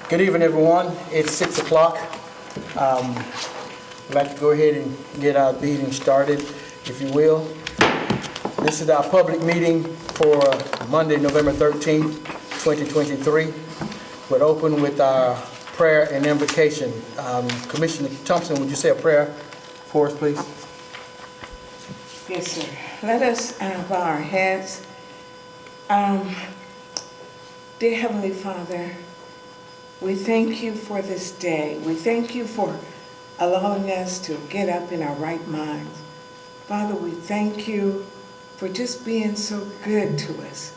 Good evening, everyone. It's 6 o'clock. I'd like to go ahead and get our meeting started, if you will. This is our public meeting for Monday, November 13th, 2023. We'll open with our prayer and invocation. Commissioner Thompson, would you say a prayer for us, please? Yes, sir. Let us bow our heads. Dear Heavenly Father, we thank you for this day. We thank you for allowing us to get up in our right minds. Father, we thank you for just being so good to us.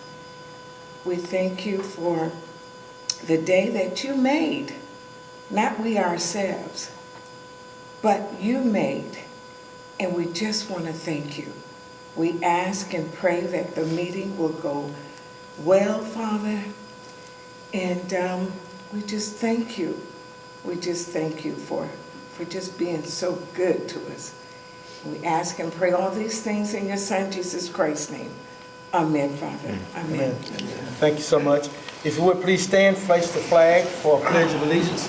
We thank you for the day that you made, not we ourselves, but you made, and we just want to thank you. We ask and pray that the meeting will go well, Father, and we just thank you. We just thank you for just being so good to us. We ask and pray all these things in your Son, Jesus Christ's name. Amen, Father. Amen. Amen. Thank you so much. If you would please stand, face the flag for a pledge of allegiance.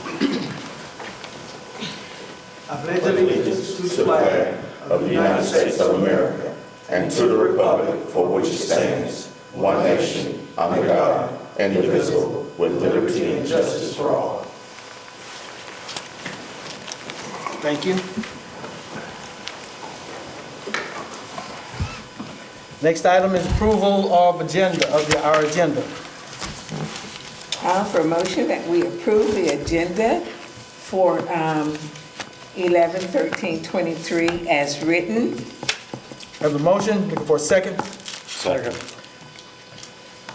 I pledge allegiance to the flag of the United States of America and to the republic for which it stands, one nation, under God, indivisible, with liberty and justice for all. Thank you. Next item is approval of our agenda. For a motion that we approve the agenda for 11/13/23 as written. Have a motion, looking for a second. Second.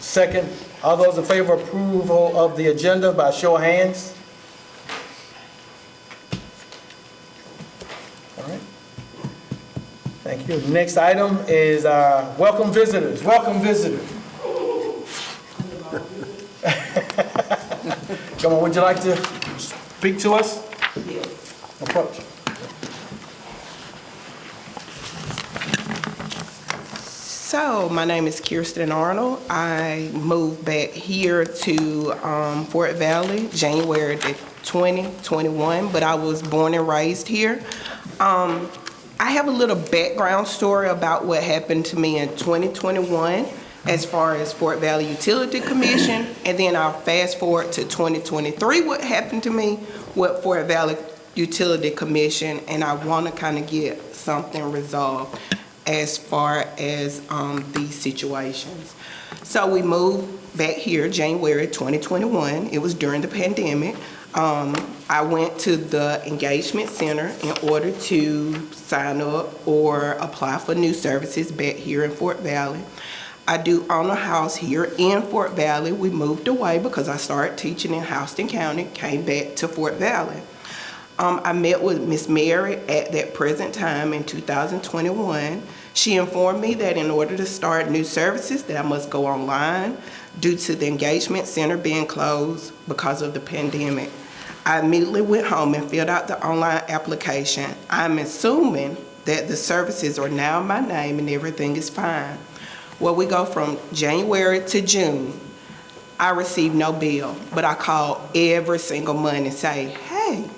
Second. All those in favor of approval of the agenda by show of hands? All right. Thank you. The next item is welcome visitors. Welcome visitors. Come on, would you like to speak to us? Yes. Approach. So, my name is Kirsten Arnold. I moved back here to Fort Valley, January 2021, but I was born and raised here. I have a little background story about what happened to me in 2021 as far as Fort Valley Utility Commission, and then I'll fast forward to 2023, what happened to me with Fort Valley Utility Commission, and I want to kind of get something resolved as far as these situations. So we moved back here January 2021. It was during the pandemic. I went to the engagement center in order to sign up or apply for new services back here in Fort Valley. I do own a house here in Fort Valley. We moved away because I started teaching in Houston County, came back to Fort Valley. I met with Miss Mary at that present time in 2021. She informed me that in order to start new services that I must go online due to the engagement center being closed because of the pandemic. I immediately went home and filled out the online application. I'm assuming that the services are now in my name and everything is fine. Well, we go from January to June. I received no bill, but I called every single month and say, hey,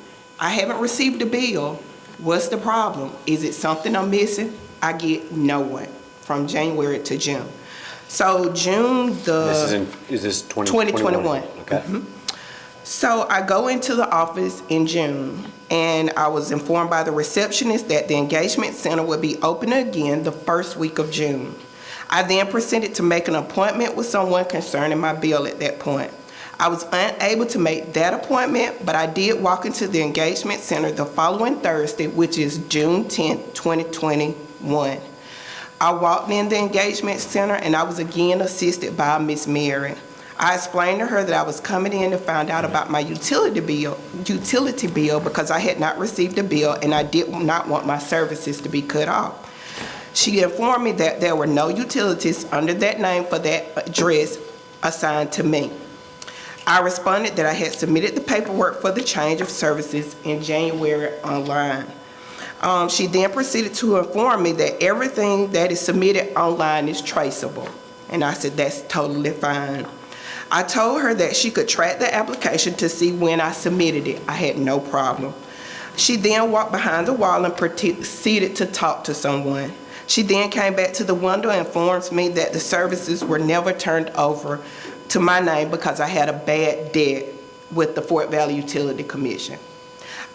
I haven't received a bill. What's the problem? Is it something I'm missing? I get no one from January to June. So June Is this 2021? Okay. Mm-hmm. So I go into the office in June, and I was informed by the receptionist that the engagement center would be open again the first week of June. I then proceeded to make an appointment with someone concerning my bill at that point. I was unable to make that appointment, but I did walk into the engagement center the following Thursday, which is June 10th, 2021. I walked in the engagement center and I was again assisted by Miss Mary. I explained to her that I was coming in to find out about my utility bill because I had not received a bill and I did not want my services to be cut off. She informed me that there were no utilities under that name for that address assigned to me. I responded that I had submitted the paperwork for the change of services in January online. She then proceeded to inform me that everything that is submitted online is traceable. And I said, that's totally fine. I told her that she could track the application to see when I submitted it. I had no problem. She then walked behind the wall and proceeded to talk to someone. She then came back to the window and informed me that the services were never turned over to my name because I had a bad debt with the Fort Valley Utility Commission.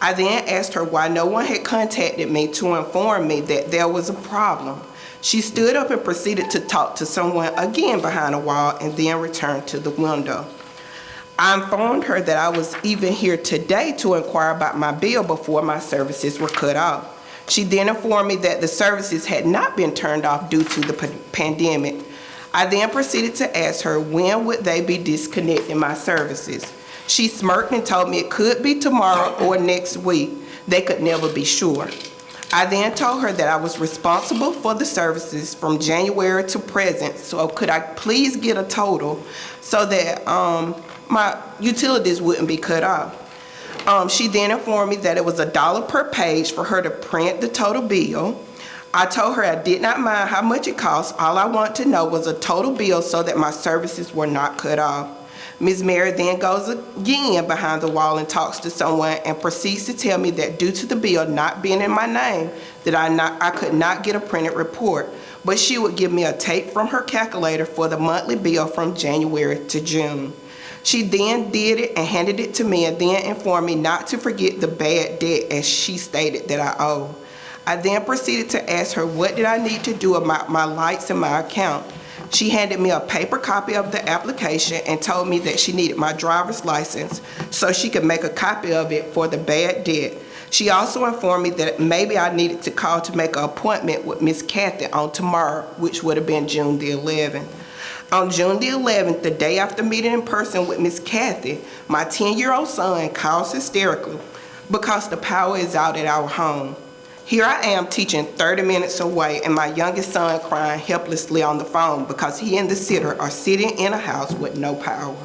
I then asked her why no one had contacted me to inform me that there was a problem. She stood up and proceeded to talk to someone again behind a wall and then returned to the window. I informed her that I was even here today to inquire about my bill before my services were cut off. She then informed me that the services had not been turned off due to the pandemic. I then proceeded to ask her when would they be disconnecting my services. She smirked and told me it could be tomorrow or next week. They could never be sure. I then told her that I was responsible for the services from January to present, so could I please get a total so that my utilities wouldn't be cut off. She then informed me that it was $1 per page for her to print the total bill. I told her I did not mind how much it cost. All I wanted to know was a total bill so that my services were not cut off. Ms. Mary then goes again behind the wall and talks to someone and proceeds to tell me that due to the bill not being in my name, that I could not get a printed report, but she would give me a tape from her calculator for the monthly bill from January to June. She then did it and handed it to me and then informed me not to forget the bad debt as she stated that I owe. I then proceeded to ask her what did I need to do about my lights in my account. She handed me a paper copy of the application and told me that she needed my driver's license so she could make a copy of it for the bad debt. She also informed me that maybe I needed to call to make an appointment with Miss Kathy on tomorrow, which would have been June the 11th. On June the 11th, the day after meeting in person with Miss Kathy, my 10-year-old son calls hysterically because the power is out at our home. Here I am teaching 30 minutes away and my youngest son crying helplessly on the phone because he and the sitter are sitting in a house with no power.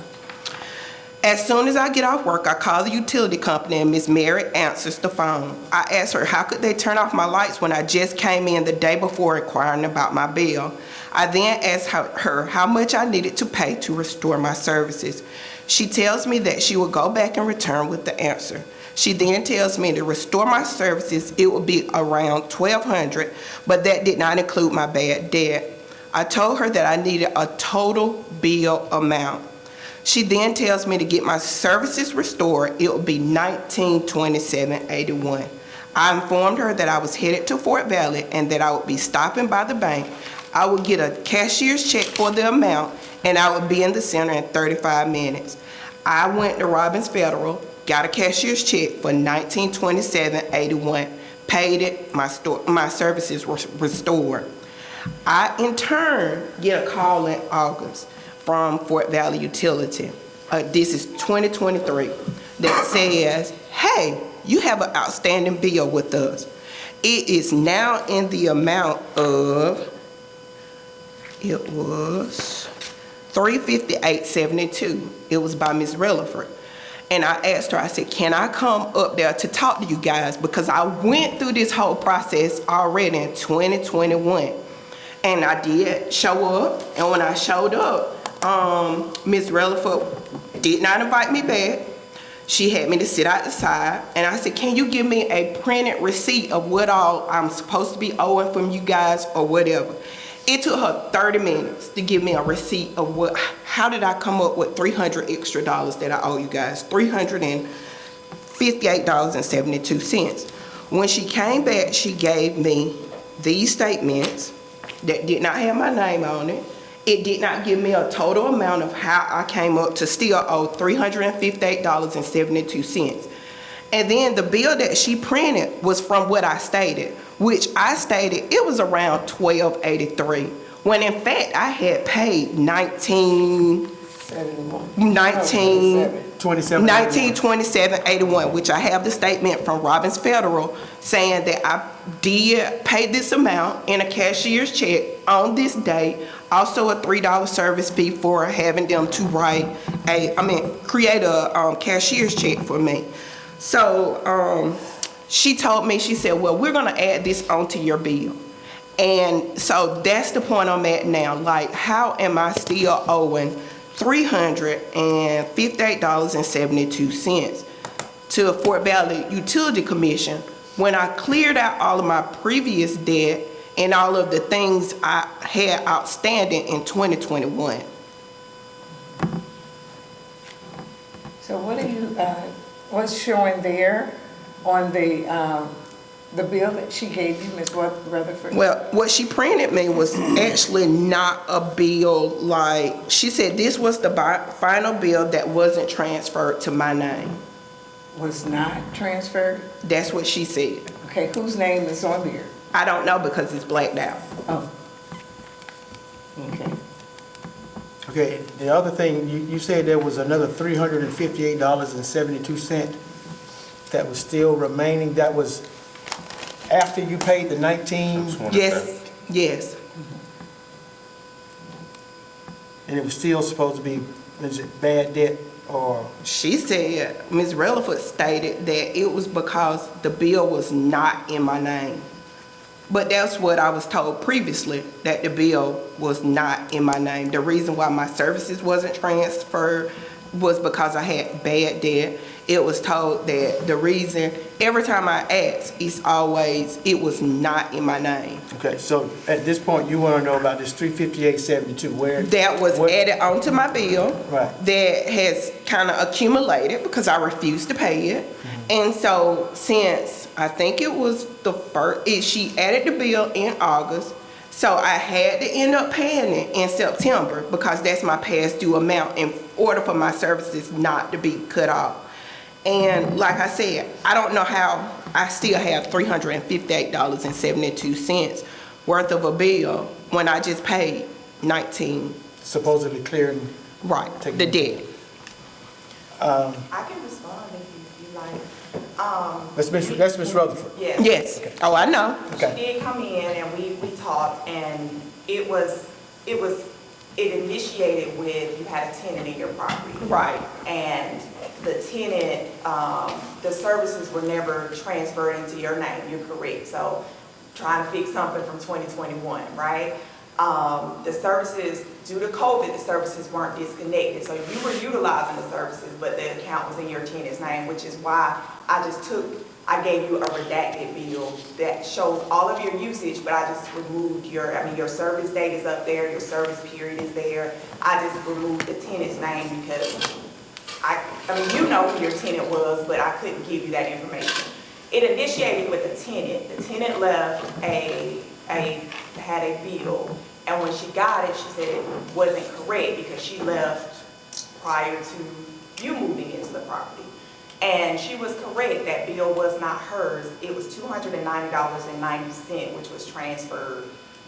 As soon as I get off work, I call the utility company and Miss Mary answers the phone. I asked her how could they turn off my lights when I just came in the day before inquiring about my bill. I then asked her how much I needed to pay to restore my services. She tells me that she will go back and return with the answer. She then tells me to restore my services, it will be around $1,200, but that did not include my bad debt. I told her that I needed a total bill amount. She then tells me to get my services restored, it will be $1927.81. I informed her that I was headed to Fort Valley and that I would be stopping by the bank. I would get a cashier's check for the amount and I would be in the center in 35 minutes. I went to Robbins Federal, got a cashier's check for $1927.81, paid it, my services were restored. I, in turn, get a call in August from Fort Valley Utility. This is 2023, that says, hey, you have an outstanding bill with us. It is now in the amount of, it was $358.72. It was by Ms. Relaford. And I asked her, I said, can I come up there to talk to you guys? Because I went through this whole process already in 2021. And I did show up. And when I showed up, Ms. Relaford did not invite me back. She had me to sit out the side. And I said, can you give me a printed receipt of what all I'm supposed to be owing from you guys or whatever? It took her 30 minutes to give me a receipt of how did I come up with $300 extra that I owe you guys, $358.72. When she came back, she gave me these statements that did not have my name on it. It did not give me a total amount of how I came up to still owe $358.72. And then the bill that she printed was from what I stated, which I stated it was around $12.83, when in fact I had paid $1927.81, which I have the statement from Robbins Federal saying that I did pay this amount in a cashier's check on this date, also a $3 service fee for having them to create a cashier's check for me. So she told me, she said, well, we're gonna add this onto your bill. And so that's the point I'm at now. Like, how am I still owing $358.72 to Fort Valley Utility Commission when I cleared out all of my previous debt and all of the things I had outstanding in 2021. So what are you, what's showing there on the bill that she gave you, Ms. Rutherford? Well, what she printed me was actually not a bill. Like, she said this was the final bill that wasn't transferred to my name. Was not transferred? That's what she said. Okay, whose name is on there? I don't know because it's blacked out. Oh. Okay. Okay, the other thing, you said there was another $358.72 that was still remaining. That was after you paid the 19, Yes, yes. and it was still supposed to be, is it bad debt or? She said, Ms. Rutherford stated that it was because the bill was not in my name. But that's what I was told previously, that the bill was not in my name. The reason why my services wasn't transferred was because I had bad debt. It was told that the reason, every time I ask, it's always, it was not in my name. Okay, so at this point, you want to know about this 358.72, where? That was what- added onto my bill. Right. That has kind of accumulated because I refused to pay it. And so since, I think it was the first, she added the bill in August. So I had to end up paying it in September because that's my past due amount in order for my services not to be cut off. And like I said, I don't know how I still have $358.72 worth of a bill when I just paid 19, Supposedly clearing. right, Take the it. debt. I can respond if you like. That's Ms. Rutherford. Yeah. Yes, oh, I know. She Okay. did come in and we talked, and it initiated with, you had a tenant in your property. Right. And the tenant, the services were never transferred into your name, you're correct. So trying to fix something from 2021, right? The services, due to COVID, the services weren't disconnected. So you were utilizing the services, but the account was in your tenant's name, which is why I gave you a redacted bill that shows all of your usage, but I just removed your service date is up there, your service period is there. I just removed the tenant's name because you know who your tenant was, but I couldn't give you that information. It initiated with the tenant. The tenant left had a bill, and when she got it, she said it wasn't correct because she left prior to you moving into the property. And she was correct, that bill was not hers. It was $290.90, which was transferred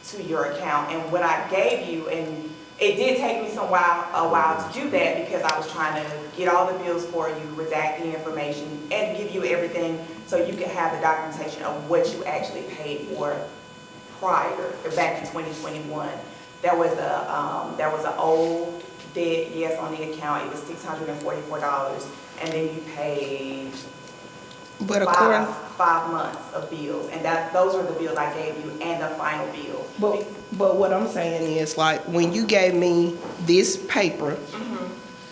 to your account. And what I gave you, and it did take me a while to do that because I was trying to get all the bills for you, redact the information, and give you everything so you could have the documentation of what you actually paid for prior, back in 2021. There was an old debt, yes, on the account. It was $644, and then you paid But according, 5 months of bills, and those were the bills I gave you and the final bill. but what I'm saying is, like, when you gave me this paper,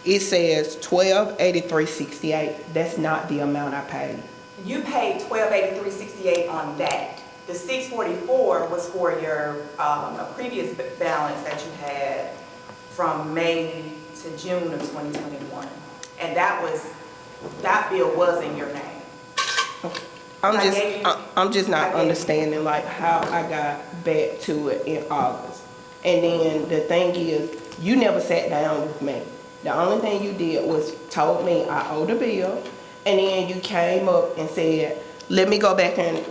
it says $1283.68. That's not the amount I paid. You paid $1283.68 on that. The $644 was for your a previous balance that you had from May to June of 2021, and that bill was in your name. I'm just not understanding like how I got back to it in August. And then the thing is, you never sat down with me. The only thing you did was told me I owed a bill, and then you came up and said, let me go back and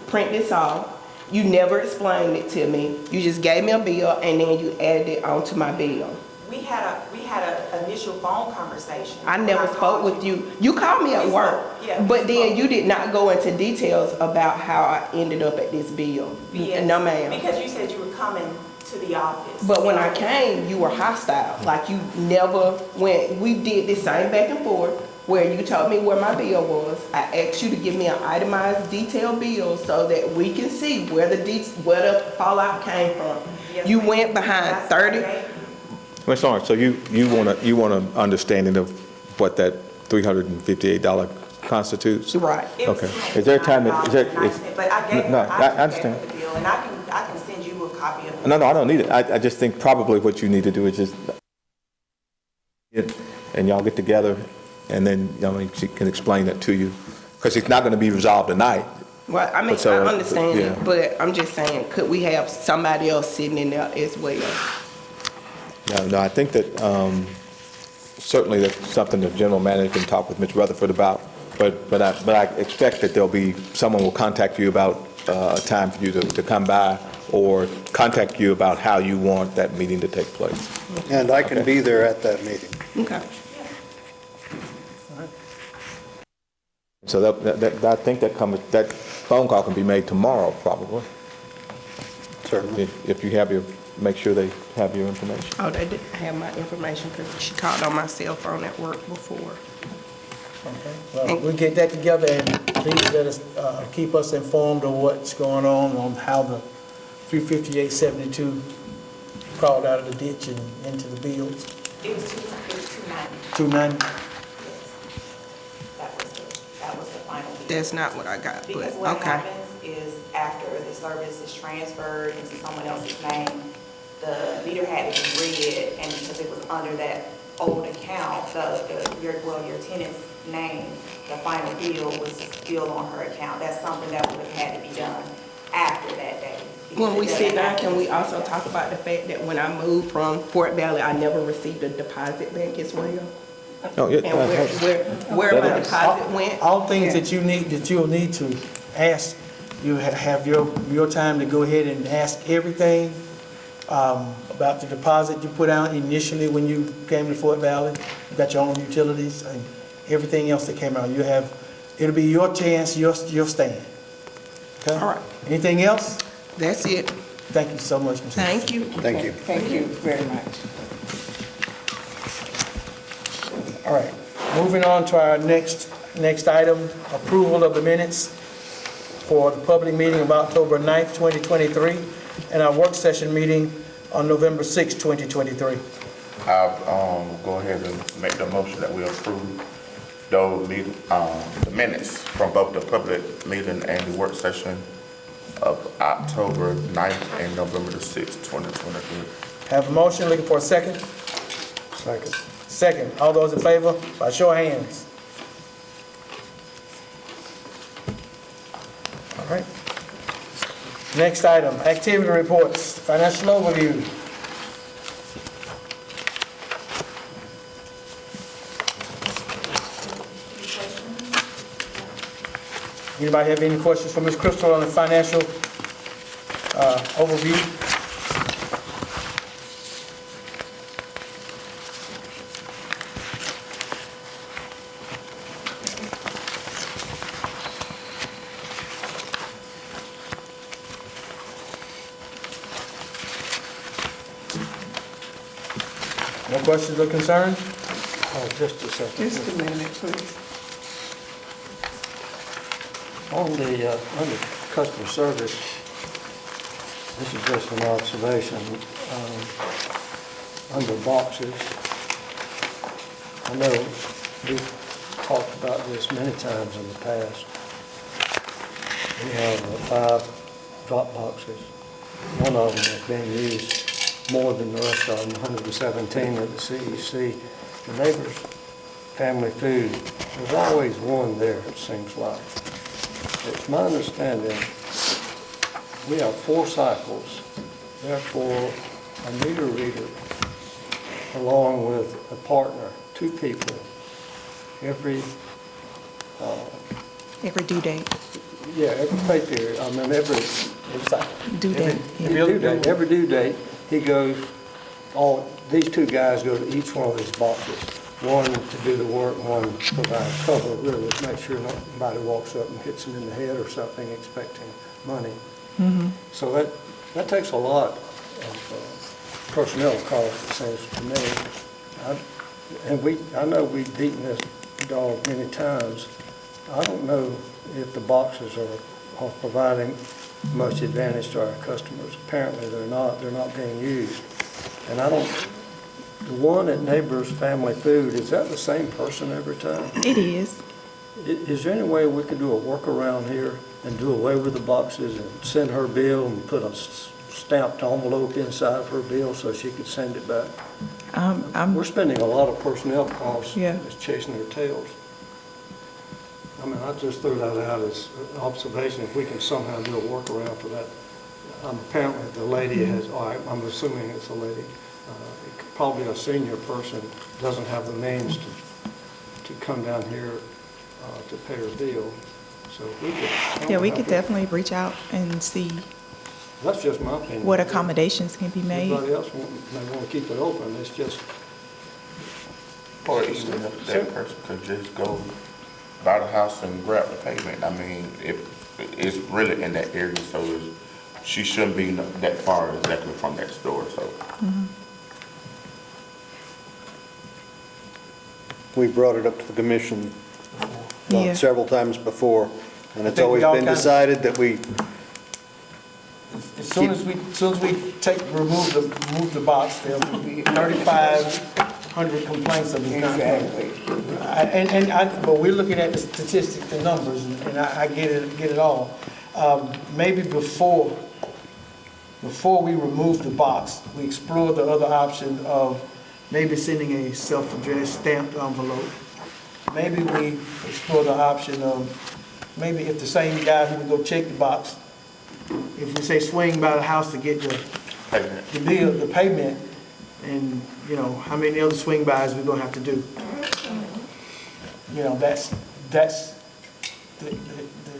print this off. You never explained it to me. You just gave me a bill and then you added it onto my bill. We had an initial phone conversation. I never spoke with you. You called me at We work, spoke, yeah, but we then spoke. you did not go into details about how I ended up at this bill. Yes, No, ma'am. because you said you were coming to the office. But when I came, you were hostile. Like you never went. We did this same back and forth where you told me where my bill was. I asked you to give me an itemized, detailed bill so that we can see where the fallout came from. Yes, You ma'am. went behind That's what I 30. gave you. Ms. Lawrence, so you want an understanding of what that $358 constitutes? Right. It was Okay. Is there a time that, is there, $299, but I gave, no, I I understand. the bill, and I can send you a copy of it. No, I don't need it. I just think probably what you need to do is just, and y'all get together, and then, she can explain that to you. Because it's not going to be resolved tonight. Well, I mean, But so, I understand yeah. it, but I'm just saying, could we have somebody else sitting in there as well? No, I think that certainly that's something the general manager can talk with Mr. Rutherford about, but I expect that there'll be, someone will contact you about a time for you to come by, or contact you about how you want that meeting to take place. And I can be there at that meeting. Okay. So that I think that phone call can be made tomorrow, probably, Certainly. if you have make sure they have your information. Oh, they didn't have my information because she called on my cell phone at work before. Okay. Well, we'll get that together, and please let us, keep us informed of what's going on how the 35872 crawled out of the ditch and into the fields. It was $290. 290. That was the final bill. That's not what I got, but, Because what okay. happens is after the service is transferred into someone else's name, the meter had to be read, and because it was under that old account, your tenant's name, the final bill was still on her account. That's something that would have had to be done after that day. When we Because sit it down, doesn't can we have to also be- talk about the fact that when I moved from Fort Valley, I never received a deposit back as well? Oh, yeah. And where my deposit went? All things that you'll need to ask, you have your time to go ahead and ask everything about the deposit you put out initially when you came to Fort Valley. You got your own utilities and everything else that came out. It'll be your chance, your stand. Okay? All right. Anything else? That's it. Thank you so much, Mr. Thank you. Thank you. Thank you very much. All right, moving on to our next item, approval of the minutes for the public meeting of October 9th, 2023, and our work session meeting on November 6th, 2023. I'll go ahead and make the motion that we approve the minutes from both the public meeting and the work session of October 9th and November the 6th, 2023. Have a motion, looking for a second? Second. Second, all those in favor, by show of hands. All right. Next item, activity reports, financial overview. Anybody have any questions for Ms. Crystal on the financial overview? No questions or concerns? Oh, just a second. Just a minute, please. Under customer service, this is just an observation. Under boxes, I know we've talked about this many times in the past. We have 5 drop boxes. One of them has been used more than the rest of them, 117 at the CEC. The neighbors' family food, there's always one there, it seems like. It's my understanding, we have 4 cycles, therefore a meter reader along with a partner, 2 people, every due date. every pay period, every Due date. Every due date, he goes, these 2 guys go to each one of these boxes. One to do the work, one to provide cover, really, to make sure nobody walks up and hits them in the head or something expecting money. So that takes a lot of personnel costs, it seems to me. I know we've beaten this dog many times. I don't know if the boxes are providing much advantage to our customers. Apparently they're not being used. And The one at Neighbors Family Food, is that the same person every time? It is. Is there any way we could do a workaround here and do away with the boxes and send her bill and put a stamped envelope inside of her bill so she could send it back? We're spending a lot of personnel costs Yeah. just chasing their tails. I mean, I just threw that out as an observation, if we can somehow do a workaround for that. Apparently, the lady has, I'm assuming it's a lady, probably a senior person, doesn't have the means to come down here to pay her bill. So if we could. Yeah, we could definitely reach out and see That's just my opinion. what accommodations can be made. Everybody else may want to keep it open, it's just, Or even if that person could just go by the house and grab the payment. I mean, if it's really in that area, so she shouldn't be that far exactly from that store, so. We brought it up to the commission Yeah. several times before, and it's think always we all been kinda- decided that we, As soon as we remove the box, there'll be 3,500 complaints of it not paid. But we're looking at the statistics, the numbers, and I get it all. Maybe before we remove the box, we explore the other option of maybe sending a self-addressed stamped envelope. Maybe we explore the option of, maybe if the same guy who would go check the box, if we say swing by the house to get the bill, the payment, and, you know, how many other swing bys we're gonna have to do. You know, that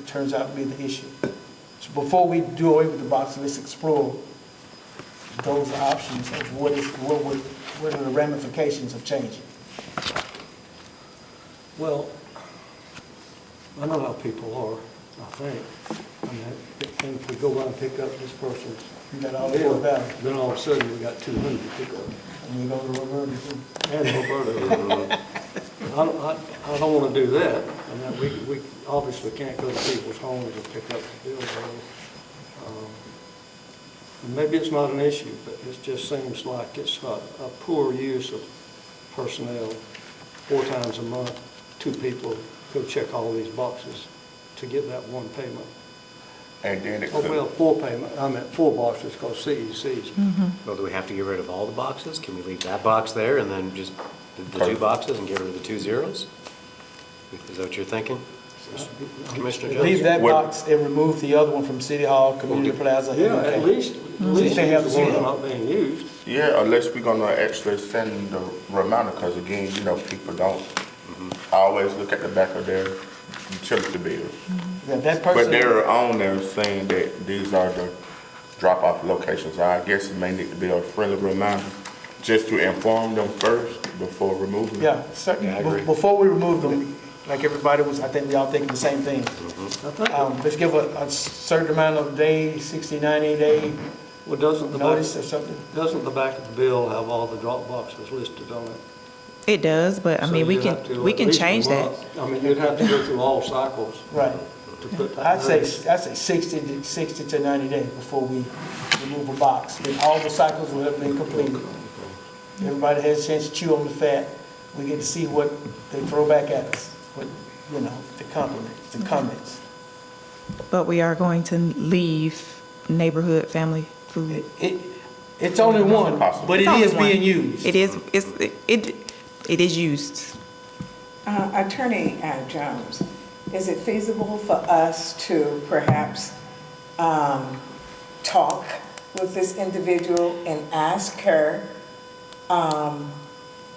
turns out to be the issue. So before we do away with the box, let's explore those options of what are the ramifications of changing. well, I know how people are, I think. I mean, if we go by and pick up this person's You got all the bill, value, then all of a sudden we got 200 to pick up. and we're gonna revert it. And Roberta. I don't want to do that. I mean, we obviously can't go to people's homes and pick up the bill. Maybe it's not an issue, but it just seems like it's a poor use of personnel. 4 times a month, 2 people go check all these boxes to get that one payment. And then it Oh, well, could, 4 payment, I meant 4 boxes because CEC's. Well, do we have to get rid of all the boxes? Can we leave that box there and then just the 2 boxes and get rid of the 2 zeros? Is that what you're thinking, Commissioner Jones? Leave that What- box and remove the other one from City Hall, Community Plaza. Yeah, at least They have the the one's zero. not being used. yeah, unless we're gonna actually send the reminder, because again, you know, people don't always look at the back of their utility bills. Yeah, that But person, they're on there saying that these are the drop-off locations. I guess it may need to be a friendly reminder, just to inform them first before removing. yeah, certainly, Yeah, I agree. before we remove them, like everybody was, I think we all thinking the same thing. I think, Let's give a certain amount of days, 60, 90 day well, doesn't notice or something. the back of the bill have all the drop boxes listed on it? It does, but I So mean, we you'd have to we at can least change a that. month. I mean, you'd have to go through all cycles Right. to put that. I'd say 60 to 90 days before we remove a box. Then all the cycles will have been completed. Everybody has a chance to chew on the fat. We get to see what they throw back at us, what, you know, the compliments, the comments. But we are going to leave neighborhood family food. It's only one, but it It's only is one. being used. It is used. Attorney Jones, is it feasible for us to perhaps talk with this individual and ask her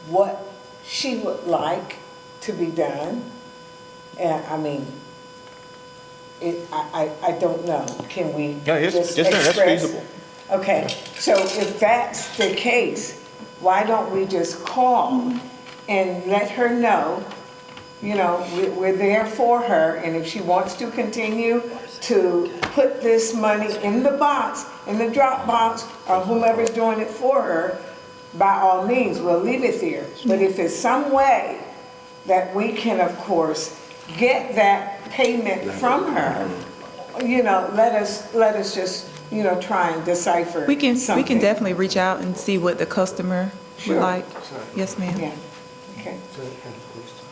what she would like to be done? And I mean, I don't know. Can we Yeah, yes, just yes, ma'am, that's express- feasible. Okay, so if that's the case, why don't we just call and let her know, you know, we're there for her, and if she wants to continue to put this money in the box, in the drop box, or whomever's doing it for her, by all means, we'll leave it there. But if it's some way that we can, of course, get that payment from her, you know, let us just, you know, try and decipher We can something. definitely reach out and see what the customer Sure. would like. Yes, ma'am. Yeah, okay.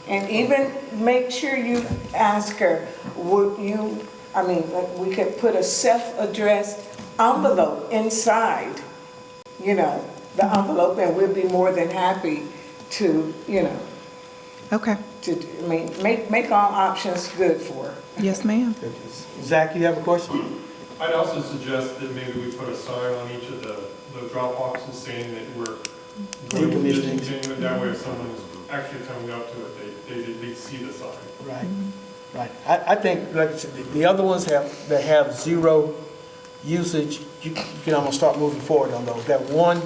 And even make sure you ask her, would you, I mean, like, we could put a self-addressed envelope inside, you know, the envelope, and we'd be more than happy to, you know, Okay. to, I mean, make all options good for her. Yes, ma'am. Zach, you have a question? I'd also suggest that maybe we put a sign on each of the drop boxes saying that we're going to Decommissioning. discontinue it. That way if someone's actually coming up to it, they see the sign. Right, right. I think, like I said, the other ones that have zero usage, you can almost start moving forward on those. That one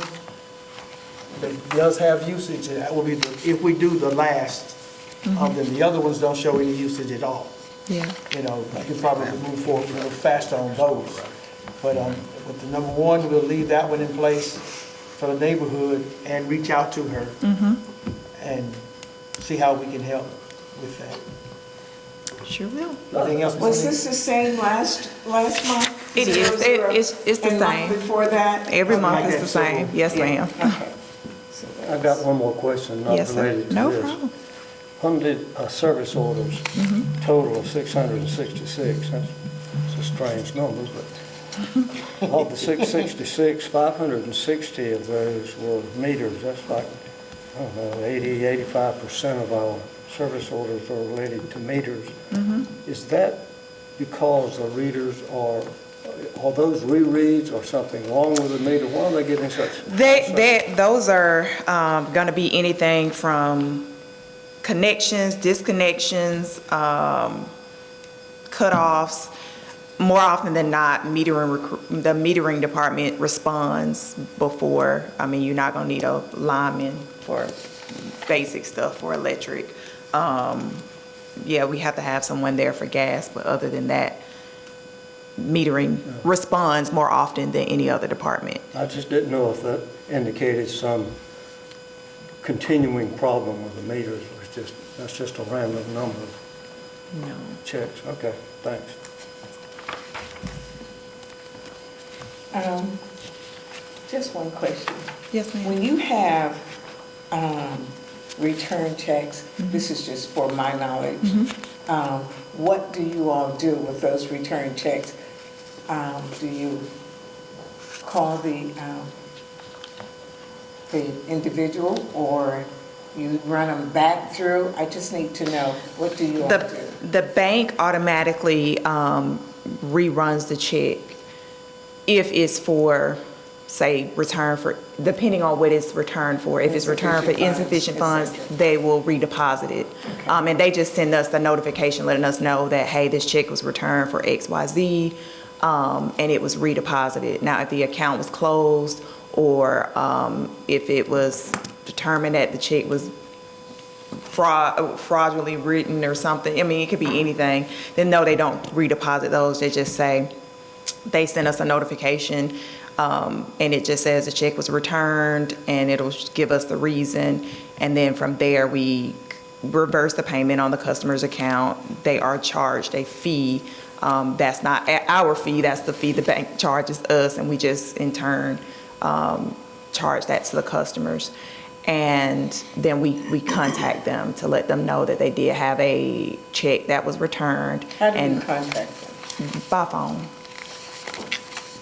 that does have usage, that will be, if we do the last of them. The other ones don't show any usage at all. Yeah. You know, you can probably move forward a little faster on those. But with the number one, we'll leave that one in place for the neighborhood and reach out to her and see how we can help with that. Sure will. Anything else? Was this the same last month? It is. 00? It's the And month same. before that? Every Like month is that, the so- same. Yes, Yeah, ma'am. okay. So I got one more question, not Yes, sir. related to No this. problem. Hundred service orders, total of 666. That's a strange number, but of the 666, 560 of those were meters. That's like, I don't know, 85% of our service orders are related to meters. Is that because the readers are those rereads or something wrong with the meter? Why are they getting such? Those are going to be anything from connections, disconnections, cutoffs. More often than not, the metering department responds before. I mean, you're not going to need a lineman for basic stuff for electric. Yeah, we have to have someone there for gas, but other than that, metering responds more often than any other department. I just didn't know if that indicated some continuing problem with the meters. That's just a random number of No. checks. Okay, thanks. Just one question. Yes, ma'am. When you have return checks, this is just for my knowledge, what do you all do with those return checks? Do you call the individual, or you run them back through? I just need to know, what do you all do? The bank automatically reruns the check if it's for, say, return for, depending on what it's returned for. If it's returned for insufficient funds, they will redeposit it. And they just send us the notification letting us know that, hey, this check was returned for XYZ, and it was redeposited. Now, if the account was closed, or if it was determined that the check was fraudulently written or something, I mean, it could be anything, then no, they don't redeposit those. They just say, they send us a notification, and it just says the check was returned, and it'll give us the reason, and then from there, we reverse the payment on the customer's account. They are charged a fee. That's not our fee, that's the fee the bank charges us, and we just in turn charge that to the customers. And then we contact them to let them know that they did have a check that was returned. How do you And contact them? by phone.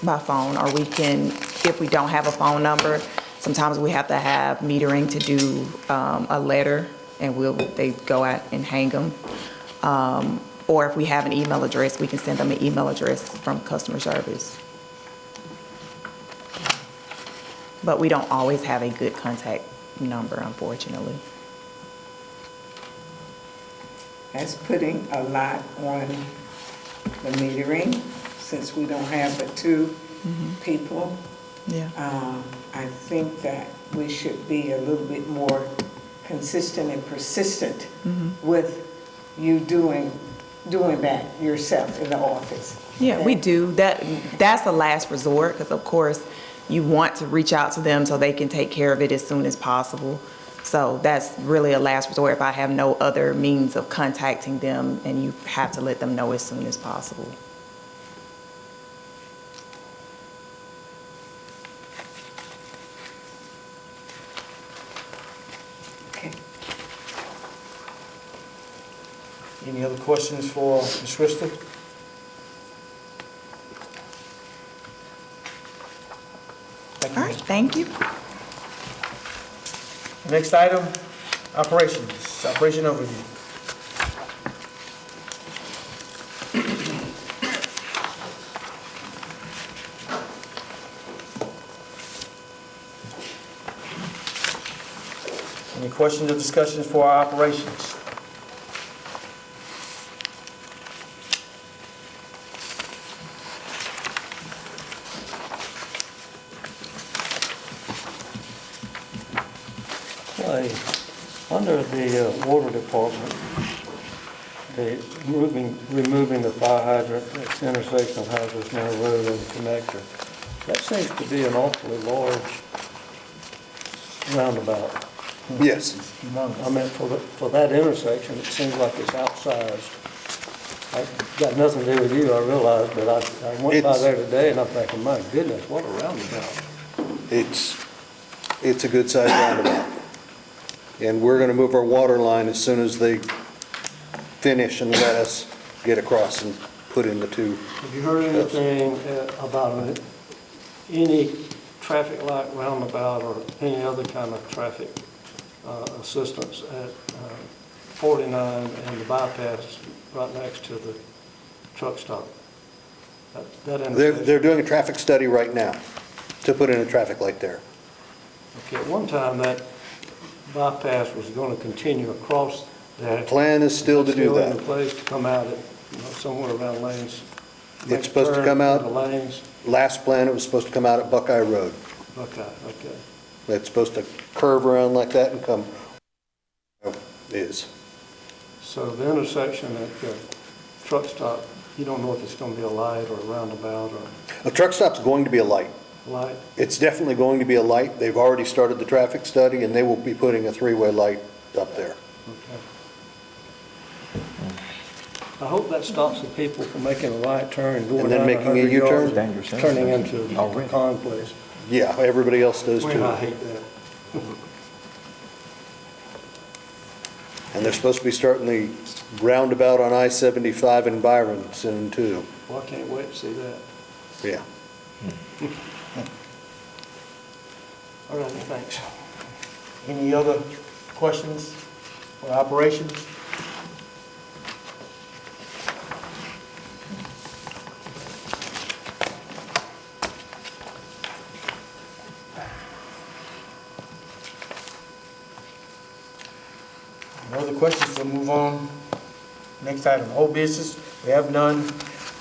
By phone, or we can, if we don't have a phone number, sometimes we have to have metering to do a letter, and they go out and hang them. Or if we have an email address, we can send them an email address from customer service. But we don't always have a good contact number, unfortunately. That's putting a lot on the metering, since we don't have but two people. Yeah. I think that we should be a little bit more consistent and persistent with you doing that yourself in the office. Yeah, Okay? we do. That's the last resort, because of course, you want to reach out to them so they can take care of it as soon as possible. So that's really a last resort if I have no other means of contacting them, and you have to let them know as soon as possible. Okay. Any other questions for Ms. Rister? Thank you. All right, thank you. Next item, operations, operation overview. Any questions or discussions for our operations? Clay, under the water department, removing the fire hydrant at the intersection of Houses Mill Road and the connector, that seems to be an awfully large roundabout. Yes. I mean, for that intersection, it seems like it's outsized. I've got nothing to do with you, I realize, but I went by It's- there today and I'm thinking, my goodness, what a roundabout. It's a good-sized roundabout. And we're going to move our water line as soon as they finish and let us get across and put in the two. Have you heard anything about any traffic light roundabout or any other kind of traffic assistance at 49 and the bypass right next to the truck stop? That intersection. They're doing a traffic study right now to put in a traffic light there. Okay, at one time that bypass was going to continue across that. Plan is still to do Still in that. the place to come out at, somewhere around Lanes. It's supposed to come out- The Lanes, Last plan, it was supposed to come out at Buckeye Road. okay. It's supposed to curve around like that and come, is. So the intersection at the truck stop, you don't know if it's going to be a light or a roundabout or A truck stop's going to be a light. a light? It's definitely going to be a light. They've already started the traffic study, and they will be putting a three-way light up there. Okay. I hope that stops the people from making a right turn and going And then down making a 100 U-turn? yards, turning into a pecan place. Yeah, everybody else does Well, too. I hate that. And they're supposed to be starting the roundabout on I-75 in Byron soon too. Well, I can't wait to see that. Yeah. All right, thanks. Any other questions for operations? No other questions, we'll move on. Next item, old business, we have none.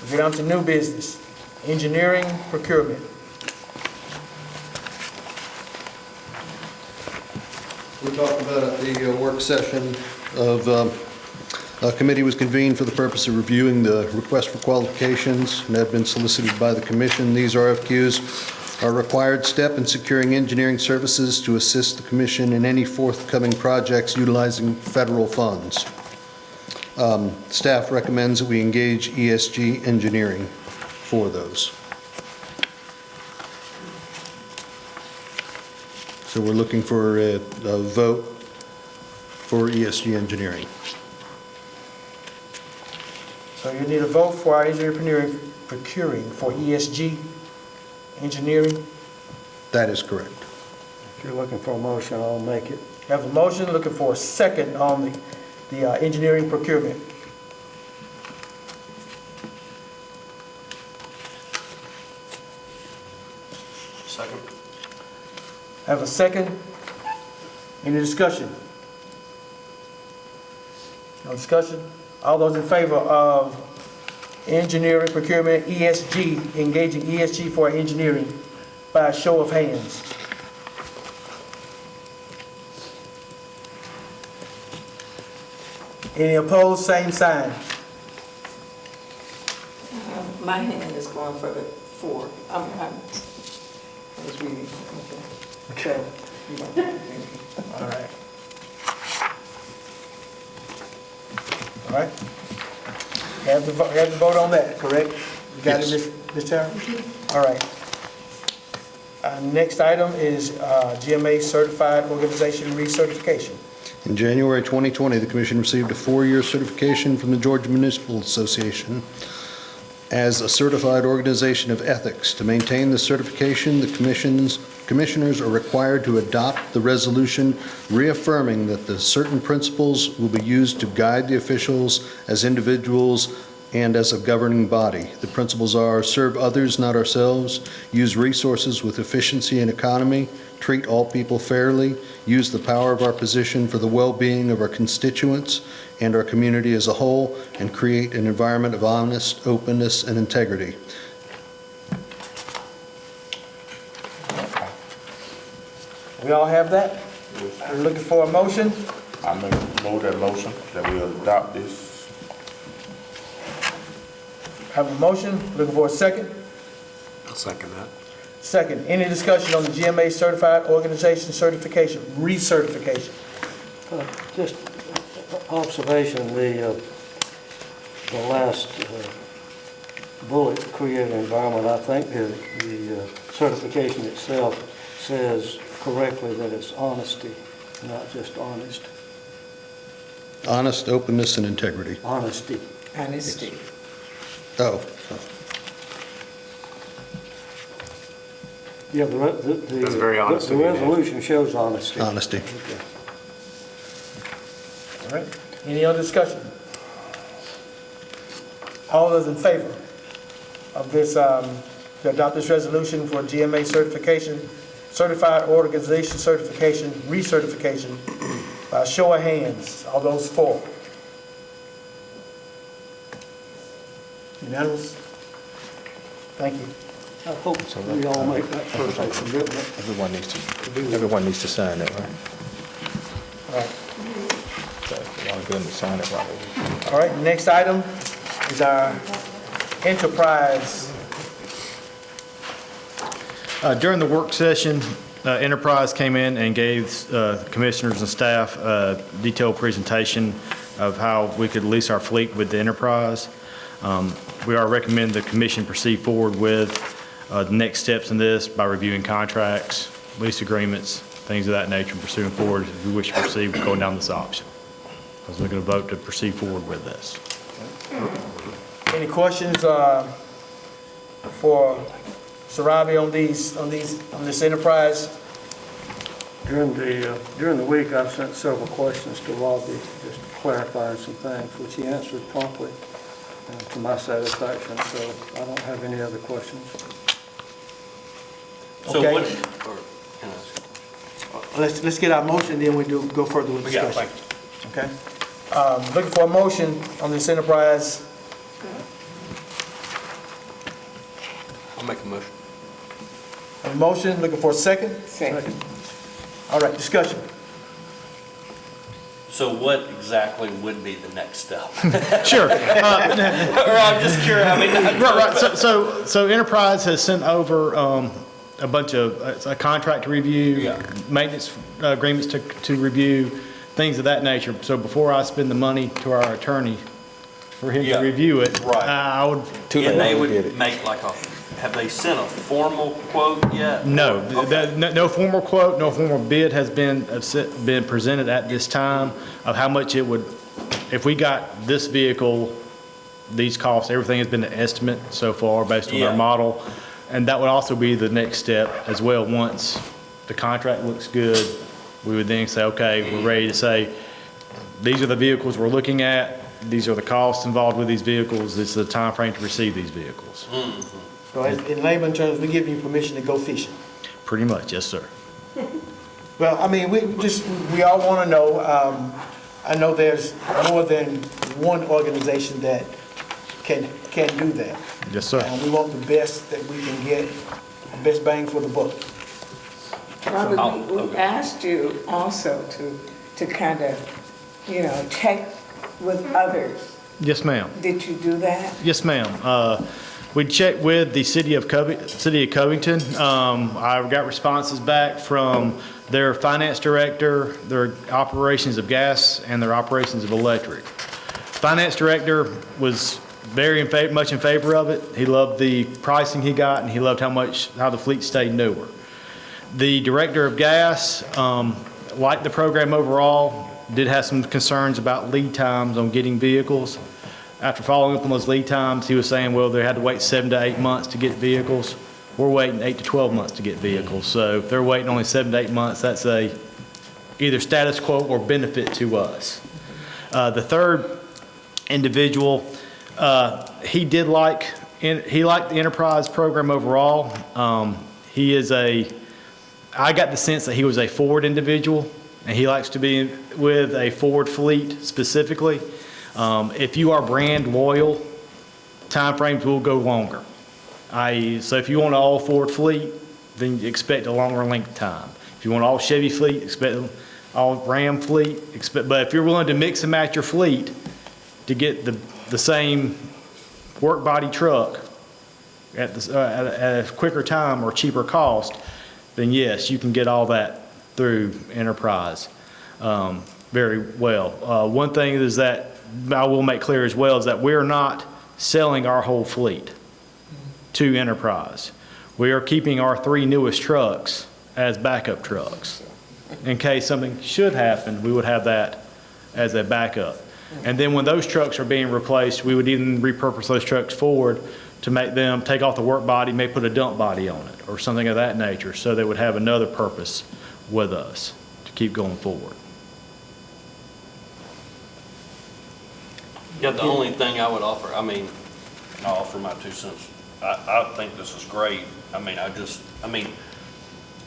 We get on to new business, engineering procurement. We talked about at the work session of, a committee was convened for the purpose of reviewing the request for qualifications and have been solicited by the commission. These RFQs are a required step in securing engineering services to assist the commission in any forthcoming projects utilizing federal funds. Staff recommends that we engage ESG Engineering for those. So we're looking for a vote for ESG Engineering. So you need a vote for our engineer procuring for ESG engineering. That is correct. If you're looking for a motion, I'll make it. Have a motion, looking for a second on the engineering procurement. Second. Have a second. Any discussion? No discussion? All those in favor of engineering procurement, ESG, engaging ESG for engineering, by a show of hands. Any opposed, same sign. My hand is going for the four. I was reading, okay. All right. All right. Have the vote on that, correct? You got Yes. it, Ms. Tara? All right. Next item is GMA Certified Organization Recertification. In January 2020, the commission received a 4-year certification from the Georgia Municipal Association as a certified organization of ethics. To maintain the certification, the commissioners are required to adopt the resolution reaffirming that the certain principles will be used to guide the officials as individuals and as a governing body. The principles are: serve others, not ourselves; use resources with efficiency and economy; treat all people fairly; use the power of our position for the well-being of our constituents and our community as a whole; and create an environment of honest openness and integrity. We all have that? We're looking for a motion? I move that motion that we adopt this. Have a motion, looking for a second? I'll second that. Second, any discussion on the GMA Certified Organization Certification, recertification? Just observation, the last bullet, create an environment, I think the certification itself says correctly that it's honesty, not just honest. Honest, openness, and integrity. Honesty. Honesty. Oh, Yeah, That's very honest the of you, Dan. resolution shows honesty. honesty. Okay. All right, any other discussion? All those in favor of this, to adopt this resolution for GMA certification, Certified Organization Certification, recertification, by show of hands, all those for? Unanimous? Thank you. I hope we all make that personal commitment. Everyone needs to sign it, right? All right. So, y'all go and sign it right. All right, next item is our enterprise. During the work session, Enterprise came in and gave commissioners and staff a detailed presentation of how we could lease our fleet with the Enterprise. We are recommending the commission proceed forward with the next steps in this by reviewing contracts, lease agreements, things of that nature, and pursuing forward if we wish to proceed with going down this option. Because we're going to vote to proceed forward with this. Any questions for Sarabi on this enterprise? During the week, I've sent several questions to Robbie, just clarifying some things, which he answered promptly to my satisfaction, so I don't have any other questions. So okay. Let's get our motion, then we go further with discussion. Okay. Looking for a motion on this enterprise. I'll make a motion. A motion, looking for a second? Second. All right, discussion. So what exactly would be the next step? Sure. Or I'm just curious. I mean, right. So Enterprise has sent over a bunch of a contract to review, maintenance agreements to review, things of that nature. So before I spend the money to our attorney for him to review it, I would. And they would make like a. Have they sent a formal quote yet? No, Okay. no formal quote, no formal bid has been presented at this time of how much it would, if we got this vehicle, these costs, everything has been an estimate so far based on our model. And that would also be the next step as well. Once the contract looks good, we would then say, okay, we're ready to say, these are the vehicles we're looking at, these are the costs involved with these vehicles, this is the time frame to receive these vehicles. Mm-hmm. So in layman terms, we give you permission to go fishing. Pretty much, yes, sir. Well, I mean, we all want to know, I know there's more than one organization that can do that. Yes, sir. And we want the best that we can get, the best bang for the buck. Robert, we asked you also to kind of, check with others. Yes, ma'am. Did you do that? Yes, ma'am. We checked with the city of Covington. I got responses back from their finance director, their operations of gas, and their operations of electric. Finance director was very much in favor of it. He loved the pricing he got, and he loved how the fleet stayed newer. The director of gas liked the program overall. did have some concerns about lead times on getting vehicles. After following up on those lead times, he was saying, well, they had to wait 7 to 8 months to get vehicles. We're waiting 8 to 12 months to get vehicles. So if they're waiting only 7 to 8 months, that's either status quo or benefit to us. The third individual, he liked the enterprise program overall. I got the sense that he was a Ford individual, and he likes to be with a Ford fleet specifically. If you are brand loyal, timeframes will go longer. So if you want an all Ford fleet, then you expect a longer length time. If you want all Chevy fleet, expect all Ram fleet. But if you're willing to mix and match your fleet to get the same work body truck at a quicker time or cheaper cost, then yes, you can get all that through Enterprise very well. One thing is that I will make clear as well is that we're not selling our whole fleet to Enterprise. We are keeping our 3 newest trucks as backup trucks. In case something should happen, we would have that as a backup. And then when those trucks are being replaced, we would even repurpose those trucks forward to make them take off the work body, may put a dump body on it or something of that nature, so they would have another purpose with us to keep going forward. Yeah, the only thing I would offer, I'll offer my 2 cents. I think this is great.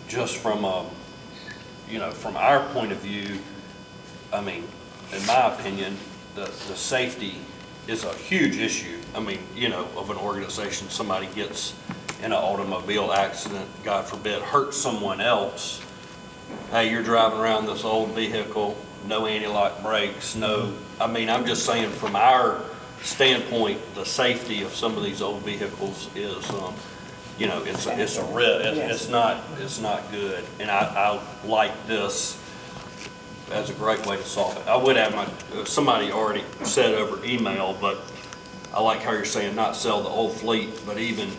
Just from from our point of view, in my opinion, the safety is a huge issue. Of an organization, somebody gets in an automobile accident, God forbid, hurts someone else. Hey, you're driving around this old vehicle, no anti-lock brakes, I'm just saying from our standpoint, the safety of some of these old vehicles is, it's a risk. It's not good. And I like this as a great way to solve it. I would have somebody already said over email, but I like how you're saying not sell the old fleet, but even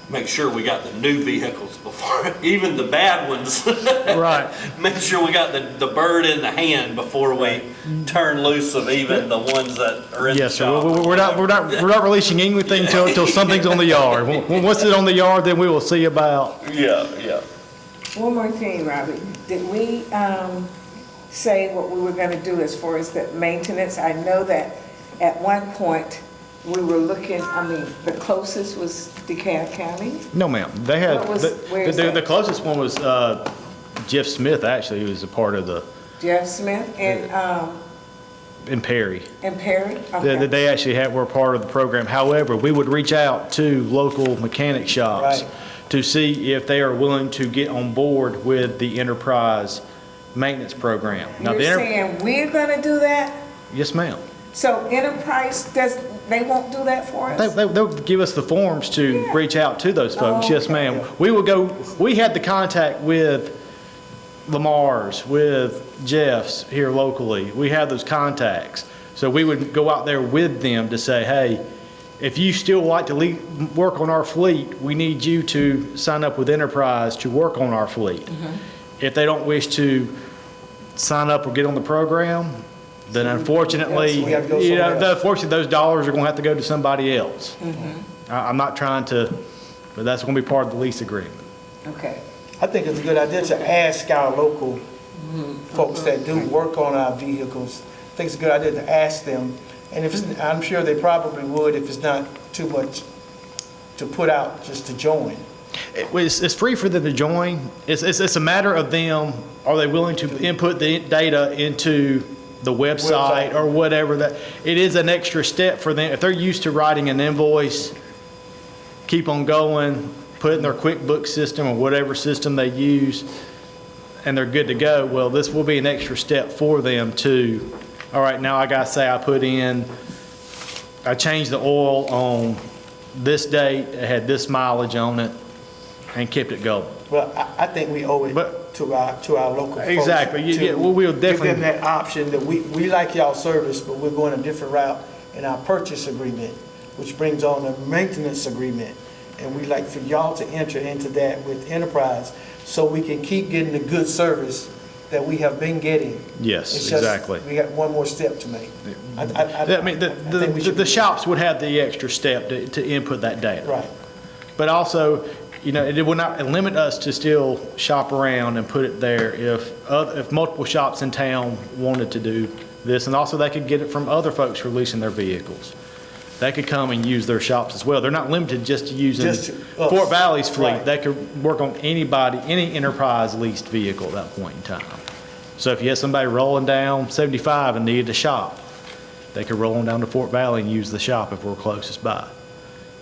make sure we got the new vehicles before, even the bad ones. Right. Make sure we got the bird in the hand before we turn loose of even the ones that are in the shop. We're not releasing anything until something's on the yard. Once it's on the yard, then we will see about. Yeah. One more thing, Robbie. Did we say what we were going to do as far as the maintenance? I know that at one point we were looking, the closest was DeKalb County? No, ma'am. They had, where is that? the closest one was Jeff Smith, actually, who was a part of the. Jeff Smith and Perry. And Perry? Okay. They actually were part of the program. However, we would reach out to local mechanic shops to see if they are willing to get on board with the Enterprise maintenance program. You're saying we're going to do that? Yes, ma'am. So Enterprise, they won't do that for us? They'll give us the forms to reach out to those folks. Yes, ma'am. We had the contact with Lamar's, with Jeff's here locally. We have those contacts. So we would go out there with them to say, hey, if you still like to work on our fleet, we need you to sign up with Enterprise to work on our fleet. Mm-hmm. If they don't wish to sign up or get on the program, then unfortunately, those dollars are going to have to go to somebody else. Mm-hmm. I'm not trying to, but that's going to be part of the lease agreement. Okay. I think it's a good idea to ask our local folks that do work on our vehicles. I think it's a good idea to ask them. And I'm sure they probably would if it's not too much to put out just to join. It's free for them to join. It's a matter of them, are they willing to input the data into the website or whatever. That it is an extra step for them. If they're used to writing an invoice, keep on going, put it in their QuickBooks system or whatever system they use, and they're good to go, well, this will be an extra step for them to, all right, now I got to say I changed the oil on this date, it had this mileage on it, and kept it going. Well, I think we owe it to our local folks. Exactly. We'll definitely give them that option that we like y'all service, but we're going a different route in our purchase agreement, which brings on a maintenance agreement. And we like for y'all to enter into that with Enterprise so we can keep getting the good service that we have been getting. Yes, It's just exactly. We got one more step to make. I mean, think we should the be- shops would have the extra step to input that data. Right. But also, you know, it would not limit us to still shop around and put it there if multiple shops in town wanted to do this. And also they could get it from other folks who are leasing their vehicles. They could come and use their shops as well. They're not limited just to using Just to us. Fort Valley's fleet. Right. They could work on anybody, any enterprise leased vehicle at that point in time. So if you had somebody rolling down 75 and needed a shop, they could roll on down to Fort Valley and use the shop if we're closest by.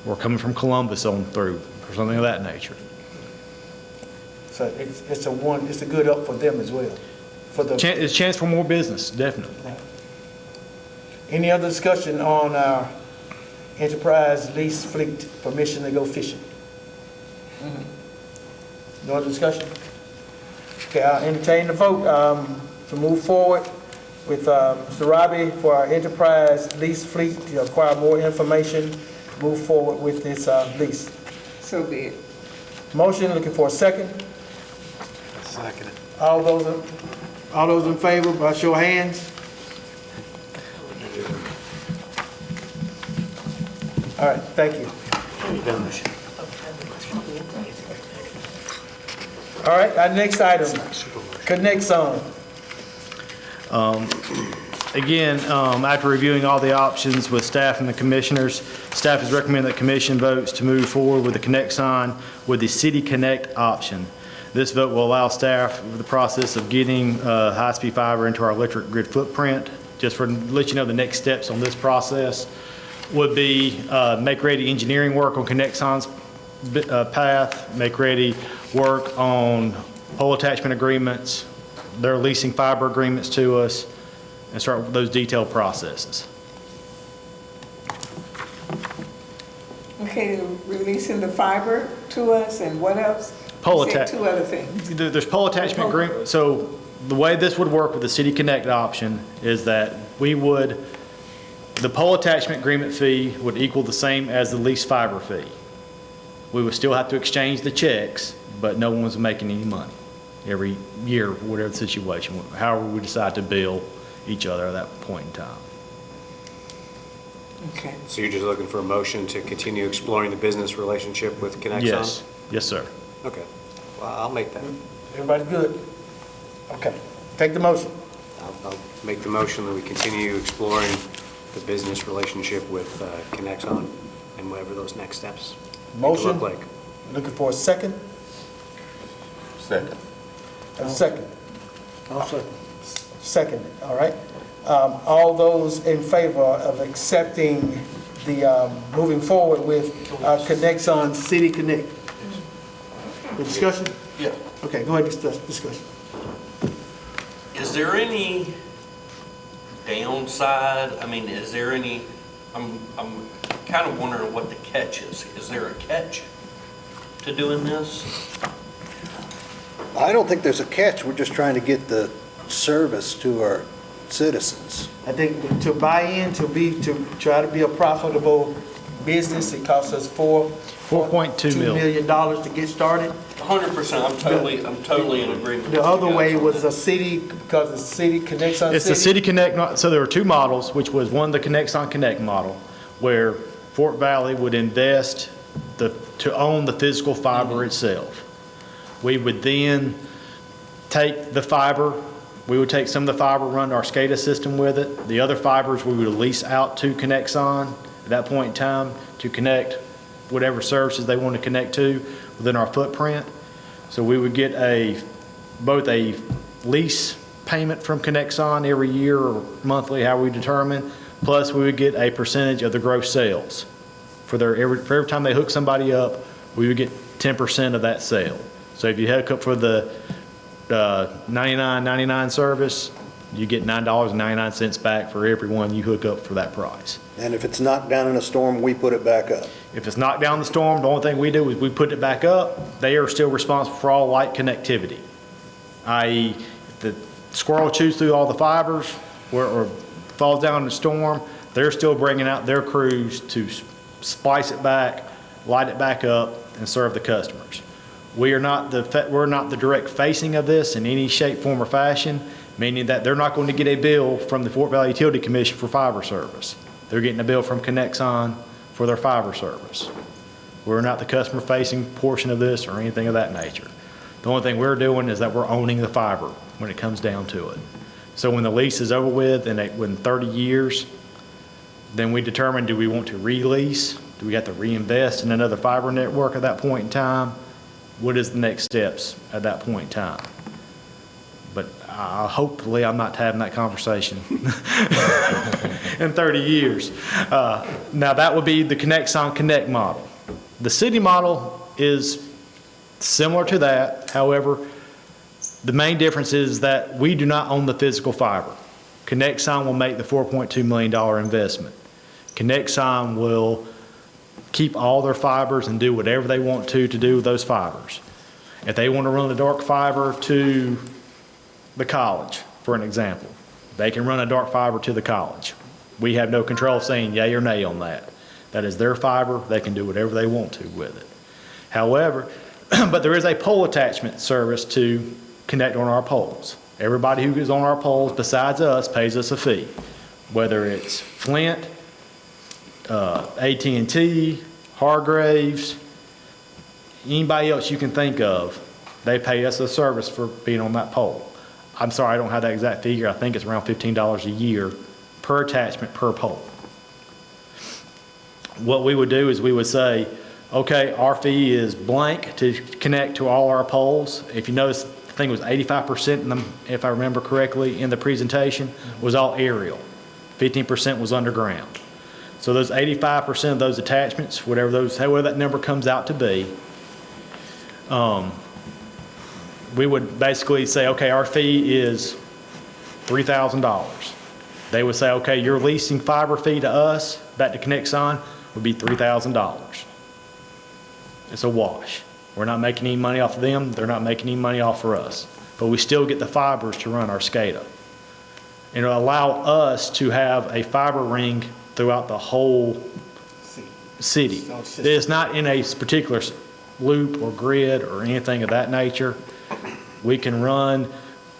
Or coming from Columbus on through, or something of that nature. So it's a good up for them as well. For the It's a chance for more business, definitely. Any other discussion on our enterprise lease fleet permission to go fishing? No other discussion? Okay, I'll entertain the vote to move forward with Mr. Robbie for our enterprise lease fleet to acquire more information, move forward with this lease. So be it. Motion, looking for a second. Second. All those in favor, by show of hands. All right, thank you. All right, our next item, Connect Zone. Again, after reviewing all the options with staff and the commissioners, staff has recommended that commission votes to move forward with the Connect sign with the City Connect option. This vote will allow staff the process of getting high-speed fiber into our electric grid footprint. Just for let you know, the next steps on this process would be make ready engineering work on Connect sign's path, make ready work on pole attachment agreements, their leasing fiber agreements to us, and start with those detailed processes. Okay, releasing the fiber to us, and what else? Pole You said attach. two other things. There's pole attachment agreement. So the way this would work with the City Connect option is that the pole attachment agreement fee would equal the same as the lease fiber fee. We would still have to exchange the checks, but no one's making any money every year, whatever the situation, however we decide to bill each other at that point in time. Okay. So you're just looking for a motion to continue exploring the business relationship with Connexon? Yes, yes, sir. Okay, well, I'll make that. Everybody good? Okay, take the motion. I'll make the motion that we continue exploring the business relationship with Connexon and whatever those next steps need to Motion. look like. Looking for a second? Second. A second. I'll second. Second, all right. All those in favor of accepting the, moving forward with Connexon City Connect? The discussion? Yeah. Okay, go ahead, discussion. Is there any downside? I mean, is there any, I'm kind of wondering what the catch is. Is there a catch to doing this? I don't think there's a catch. We're just trying to get the service to our citizens. I think to buy in, to try to be a profitable business, it costs us $4.2 million to get started. 100%, I'm totally in agreement. The with other you way guys on was that. the city, because the city connects on It's the city. City Connect, so there were two models, which was one, the Connexon Connect model, where Fort Valley would invest to own the physical fiber itself. We would then take the fiber, we would take some of the fiber, run our SCADA system with it. The other fibers we would lease out to Connexon at that point in time to connect whatever services they want to connect to within our footprint. So we would get both a lease payment from Connexon every year or monthly, how we determine, plus we would get a percentage of the gross sales. For every time they hook somebody up, we would get 10% of that sale. So if you hook up for the $99.99 service, you get $9.99 back for everyone you hook up for that price. And if it's knocked down in a storm, we put it back up. If it's knocked down in the storm, the only thing we do is we put it back up. They are still responsible for all light connectivity, i.e. if the squirrel chews through all the fibers or falls down in the storm, they're still bringing out their crews to splice it back, light it back up, and serve the customers. we're not the direct facing of this in any shape, form, or fashion, meaning that they're not going to get a bill from the Fort Valley Utility Commission for fiber service. They're getting a bill from Connexon for their fiber service. We're not the customer-facing portion of this or anything of that nature. The only thing we're doing is that we're owning the fiber when it comes down to it. So when the lease is over with and within 30 years, then we determine, do we want to release? Do we have to reinvest in another fiber network at that point in time? What is the next steps at that point in time? But hopefully I'm not having that conversation in 30 years. Now that would be the Connexon Connect model. The city model is similar to that. However, the main difference is that we do not own the physical fiber. Connexon will make the $4.2 million investment. Connexon will keep all their fibers and do whatever they want to do with those fibers. If they want to run the dark fiber to the college, for an example, they can run a dark fiber to the college. We have no control saying yay or nay on that. That is their fiber. They can do whatever they want to with it. However, but there is a pole attachment service to connect on our poles. Everybody who is on our poles besides us pays us a fee, whether it's Flint, AT&T, Hargraves, anybody else you can think of, they pay us a service for being on that pole. I'm sorry, I don't have that exact figure. I think it's around $15 a year per attachment per pole. What we would do is we would say, okay, our fee is blank to connect to all our poles. If you notice, I think it was 85% in them, if I remember correctly, in the presentation, was all aerial. 15% was underground. So those 85% of those attachments, however that number comes out to be, we would basically say, okay, our fee is $3,000. They would say, okay, your leasing fiber fee to us, back to Connexon, would be $3,000. It's a wash. We're not making any money off of them. They're not making any money off for us. But we still get the fibers to run our SCADA. And it'll allow us to have a fiber ring throughout the whole city. It's not in a particular loop or grid or anything of that nature. We can run,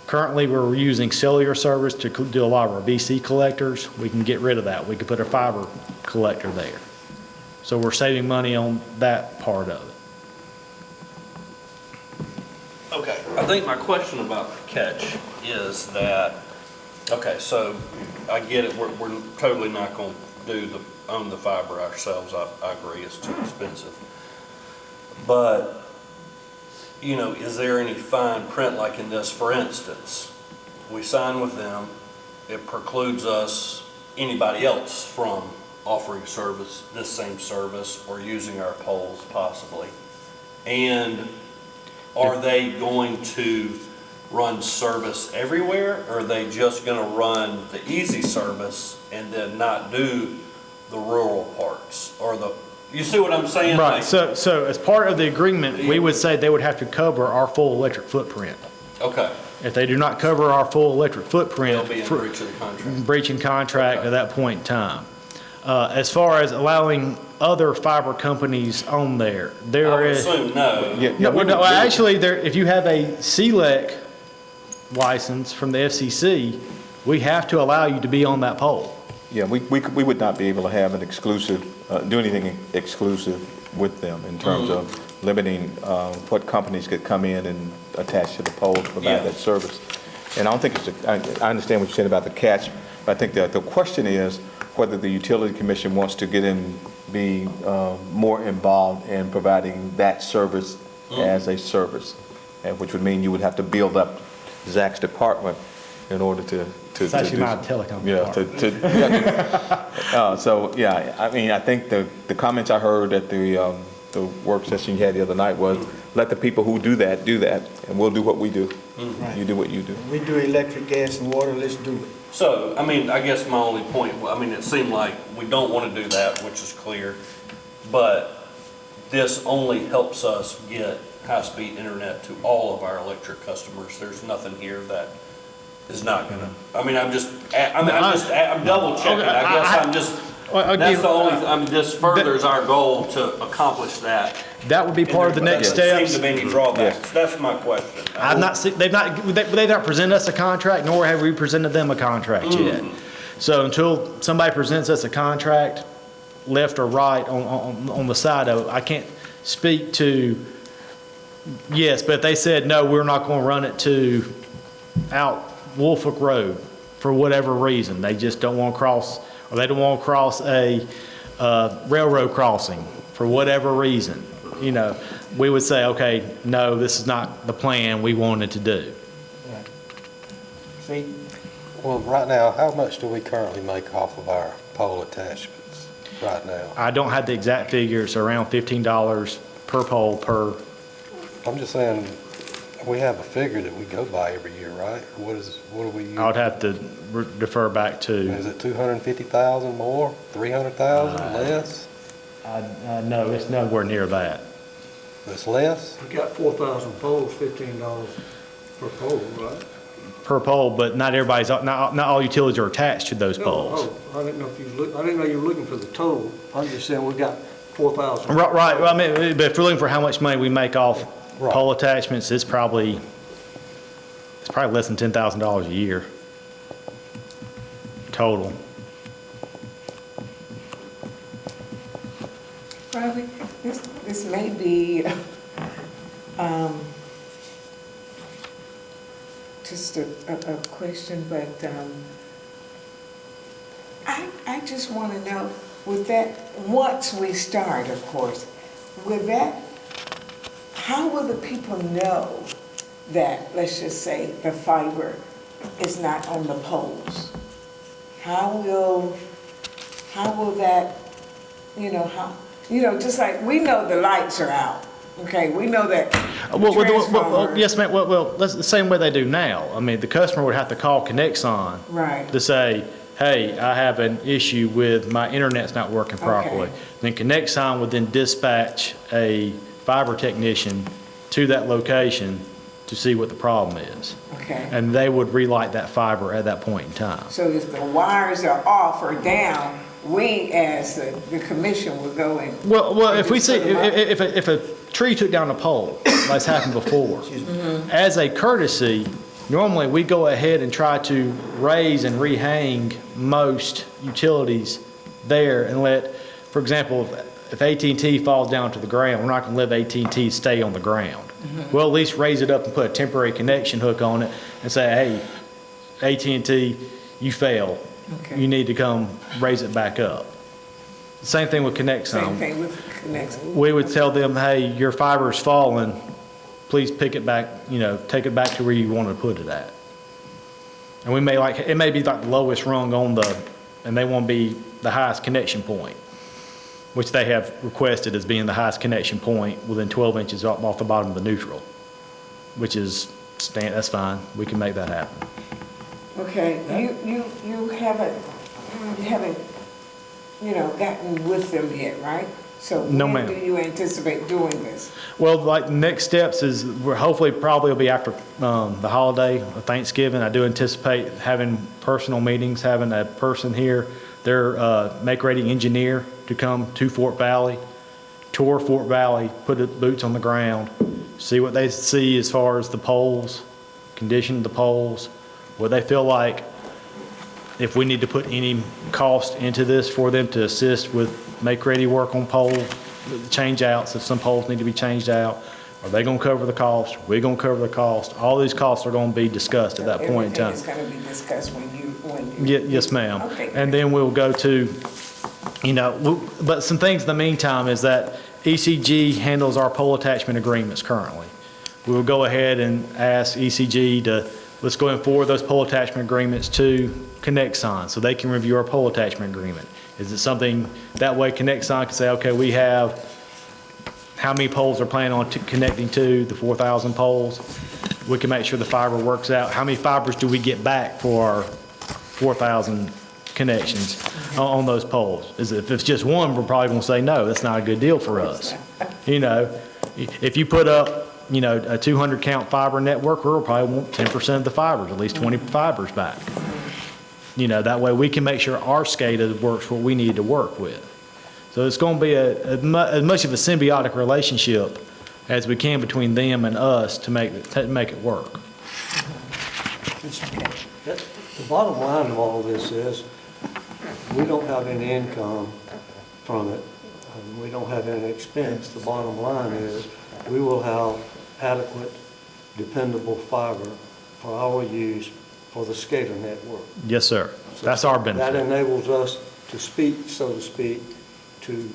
currently we're using cellular service to do a lot of our BC collectors. We can get rid of that. We can put a fiber collector there. So we're saving money on that part of it. Okay, I think my question about the catch is that, okay, so I get it, we're totally not going to own the fiber ourselves. I agree, it's too expensive. But, you know, is there any fine print like in this? For instance, we sign with them, it precludes us, anybody else, from offering this same service or using our poles possibly. And are they going to run service everywhere, or are they just going to run the easy service and then not do the rural parts or you see what I'm saying? Right, Like, so as part of the agreement, we would say they would have to cover our full electric footprint. okay, If they do not cover our full electric footprint, they'll be in breach of the contract. breaching contract at that point in time. As far as allowing other fiber companies on there, I there would is. assume no. No, actually, if you have a CLEC license from the FCC, we have to allow you to be on that pole. Yeah, we would not be able to have an exclusive, do anything exclusive with them in terms of limiting what companies could come in and attach to the pole to provide that service. And I don't think I understand what you're saying about the catch, but I think that the question is whether the Utility Commission wants to be more involved in providing that service as a service, and which would mean you would have to build up Zach's department in order to It's actually my telecom department. So, yeah, I mean, I think the comments I heard at the work session you had the other night was, let the people who do that, and we'll do what we do. Right. You do what you do. We do electric, gas, and water, let's do it. So, I mean, I guess my only point, I mean, it seemed like we don't want to do that, which is clear, but this only helps us get high-speed internet to all of our electric customers. There's nothing here that is not gonna, I mean, I'm double checking. I guess I'm just That's the only, I mean, this furthers our goal to accomplish that. That would be part of the next There steps. seem to be any drawbacks. That's my question. I've not seen, they've not presented us a contract, nor have we presented them a contract yet. So until somebody presents us a contract, left or right on the side of it, I can't speak to, yes, but if they said, no, we're not going to run it to out Woolfolk Road for whatever reason, they just don't want to cross, or they don't want to cross a railroad crossing for whatever reason, you know, we would say, okay, no, this is not the plan we wanted to do. See, Well, right now, how much do we currently make off of our pole attachments right now? I don't have the exact figures, around $15 per pole per, I'm just saying, we have a figure that we go by every year, right? What do we use? I would have to defer back to, Is it 250,000 more, 300,000 less? no, it's nowhere near that. It's less? We got 4,000 poles, $15 per pole, right? Per pole, but not everybody's, not all utilities are attached to those No, poles. oh, I didn't know if you I didn't know you were looking for the total. I'm just saying we got 4,000. Right, well, I mean, but if we're looking for how much money we make off Right. pole attachments, it's probably less than $10,000 a year total. Robbie, this may be just a question, but I just want to know, with that, once we start, of course, with that, how will the people know that, let's just say, the fiber is not on the poles? How will that, just like, we know the lights are out, okay? We know that transformer. Yes, ma'am, well, that's the same way they do now. I mean, the customer would have to call Connexon Right. to say, hey, I have an issue with my internet's not working properly. Okay. Then Connexon would then dispatch a fiber technician to that location to see what the problem is. Okay. And they would relight that fiber at that point in time. So if the wires are off or down, we as the commission will go in. Well, if we see, Put 'em up. if a tree took down a pole, that's happened before, as a courtesy, normally we go ahead and try to raise and rehang most utilities there and let, for example, if AT&T falls down to the ground, we're not going to let AT&T stay on the ground. We'll at least raise it up and put a temporary connection hook on it and say, hey, AT&T, you failed. Okay. You need to come raise it back up. Same thing with Same Connexon. thing with Connexon. We would tell them, hey, your fiber's fallen, please pick it back, take it back to where you want to put it at. And we may it may be like the lowest rung and they want to be the highest connection point, which they have requested as being the highest connection point within 12 inches off the bottom of the neutral, which is, that's fine, we can make that happen. Okay, you haven't, gotten with them yet, right? So No, when ma'am. do you anticipate doing this? Well, like, the next steps is, we're hopefully probably will be after the holiday of Thanksgiving. I do anticipate having personal meetings, having a person here, their make-ready engineer, to come to Fort Valley, tour Fort Valley, put the boots on the ground, see what they see as far as the poles, condition of the poles, what they feel like, if we need to put any cost into this for them to assist with make-ready work on pole change-outs, if some poles need to be changed out. Are they going to cover the cost? We're going to cover the cost. All these costs are going to be discussed at that point in time. Everything is going to be discussed when you. Yes, ma'am. Okay. And then we'll go to, but some things in the meantime is that ECG handles our pole attachment agreements currently. We'll go ahead and ask ECG to, let's go and forward those pole attachment agreements to Connexon so they can review our pole attachment agreement. Is it something, that way Connexon can say, okay, we have how many poles are planning on connecting to, the 4,000 poles. We can make sure the fiber works out. How many fibers do we get back for our 4,000 connections on those poles? If it's just one, we're probably going to say, no, that's not a good deal for us. If you put up, a 200 count fiber network, we'll probably want 10% of the fibers, at least 20 fibers back. You know, that way we can make sure our SCADA works what we need to work with. So it's going to be as much of a symbiotic relationship as we can between them and us to make it work. The bottom line of all this is, we don't have any income from it, and we don't have any expense. The bottom line is, we will have adequate, dependable fiber for our use for the SCADA network. Yes, sir. That's our benefit. That enables us to speak, so to speak, to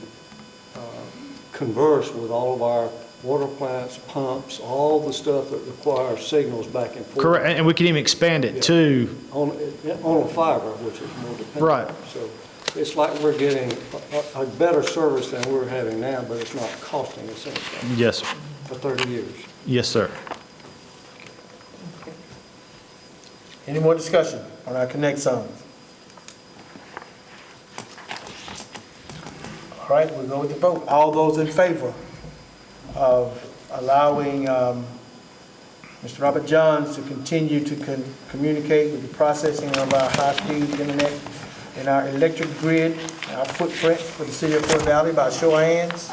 converse with all of our water plants, pumps, all the stuff that requires signals back and forth. Correct, and we can even expand it too. On a fiber, which is more dependable. Right. So it's like we're getting a better service than we're having now, but it's not costing us anything. Yes, sir. For 30 years. Yes, sir. Any more discussion on our Connect zones? All right, we'll go with the vote. All those in favor of allowing Mr. Robert Johns to continue to communicate with the processing of our high-speed internet and our electric grid, our footprint for the city of Fort Valley, by show of hands?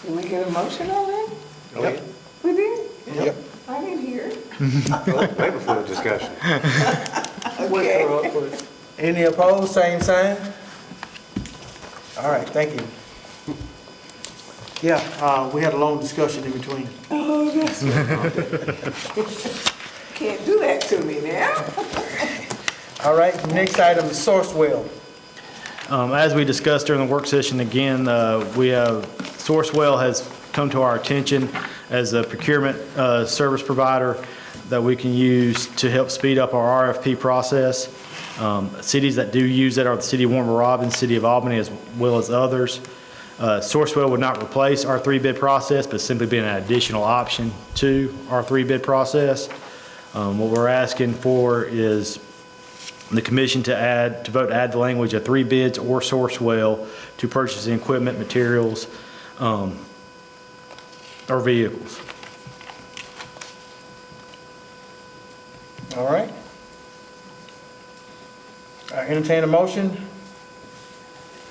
Did we get a motion on that? Yep. We did? Yep. I didn't hear it. Wait before the discussion. Okay. Any opposed, same sign? All right, thank you. Yeah, we had a long discussion in between. Oh, that's can't do that to me now. All right, next item is Sourcewell. As we discussed during the work session, again, we have, Sourcewell has come to our attention as a procurement service provider that we can use to help speed up our RFP process. Cities that do use it are the City of Warner Robins, City of Albany, as well as others. Sourcewell would not replace our 3-bid process, but simply be an additional option to our 3-bid process. What we're asking for is the commission to vote to add the language of 3 bids or Sourcewell to purchase the equipment, materials, or vehicles. All right. I entertain a motion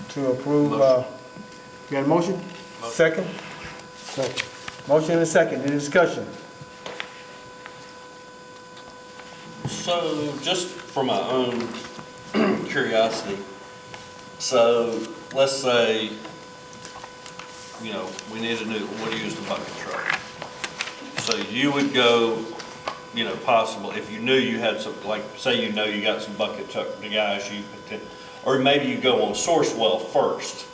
to approve. You got a motion? Second? Second. Motion and a second. Any discussion? So, just for my own curiosity, so let's say, you know, we need a new, what do you use the bucket truck? So you would go, you know, possible, if you knew you had some, like, say you know you got some bucket truck, the guys you, or maybe you go on Sourcewell first.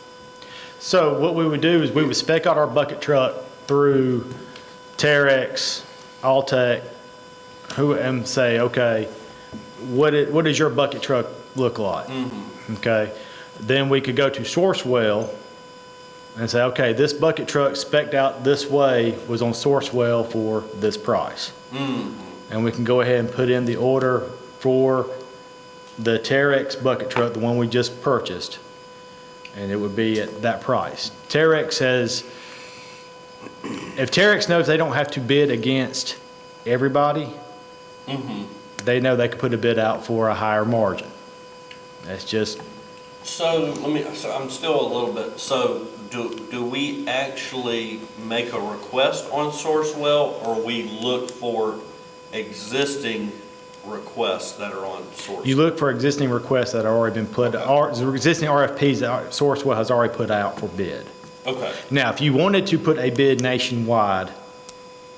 So what we would do is we would spec out our bucket truck through Terex, Altec, and say, okay, what does your bucket truck look like? Mm-hmm. Okay. Then we could go to Sourcewell and say, okay, this bucket truck spec'd out this way was on Sourcewell for this price. Mm-hmm. And we can go ahead and put in the order for the Terex bucket truck, the one we just purchased, and it would be at that price. Terex says, if Terex knows they don't have to bid against everybody, mm-hmm. they know they could put a bid out for a higher margin. That's just. So I'm still a little bit, so do we actually make a request on Sourcewell, or we look for existing requests that are on Sourcewell? You look for existing requests that have already been put, existing RFPs that Sourcewell has already put out for bid. Okay. Now, if you wanted to put a bid nationwide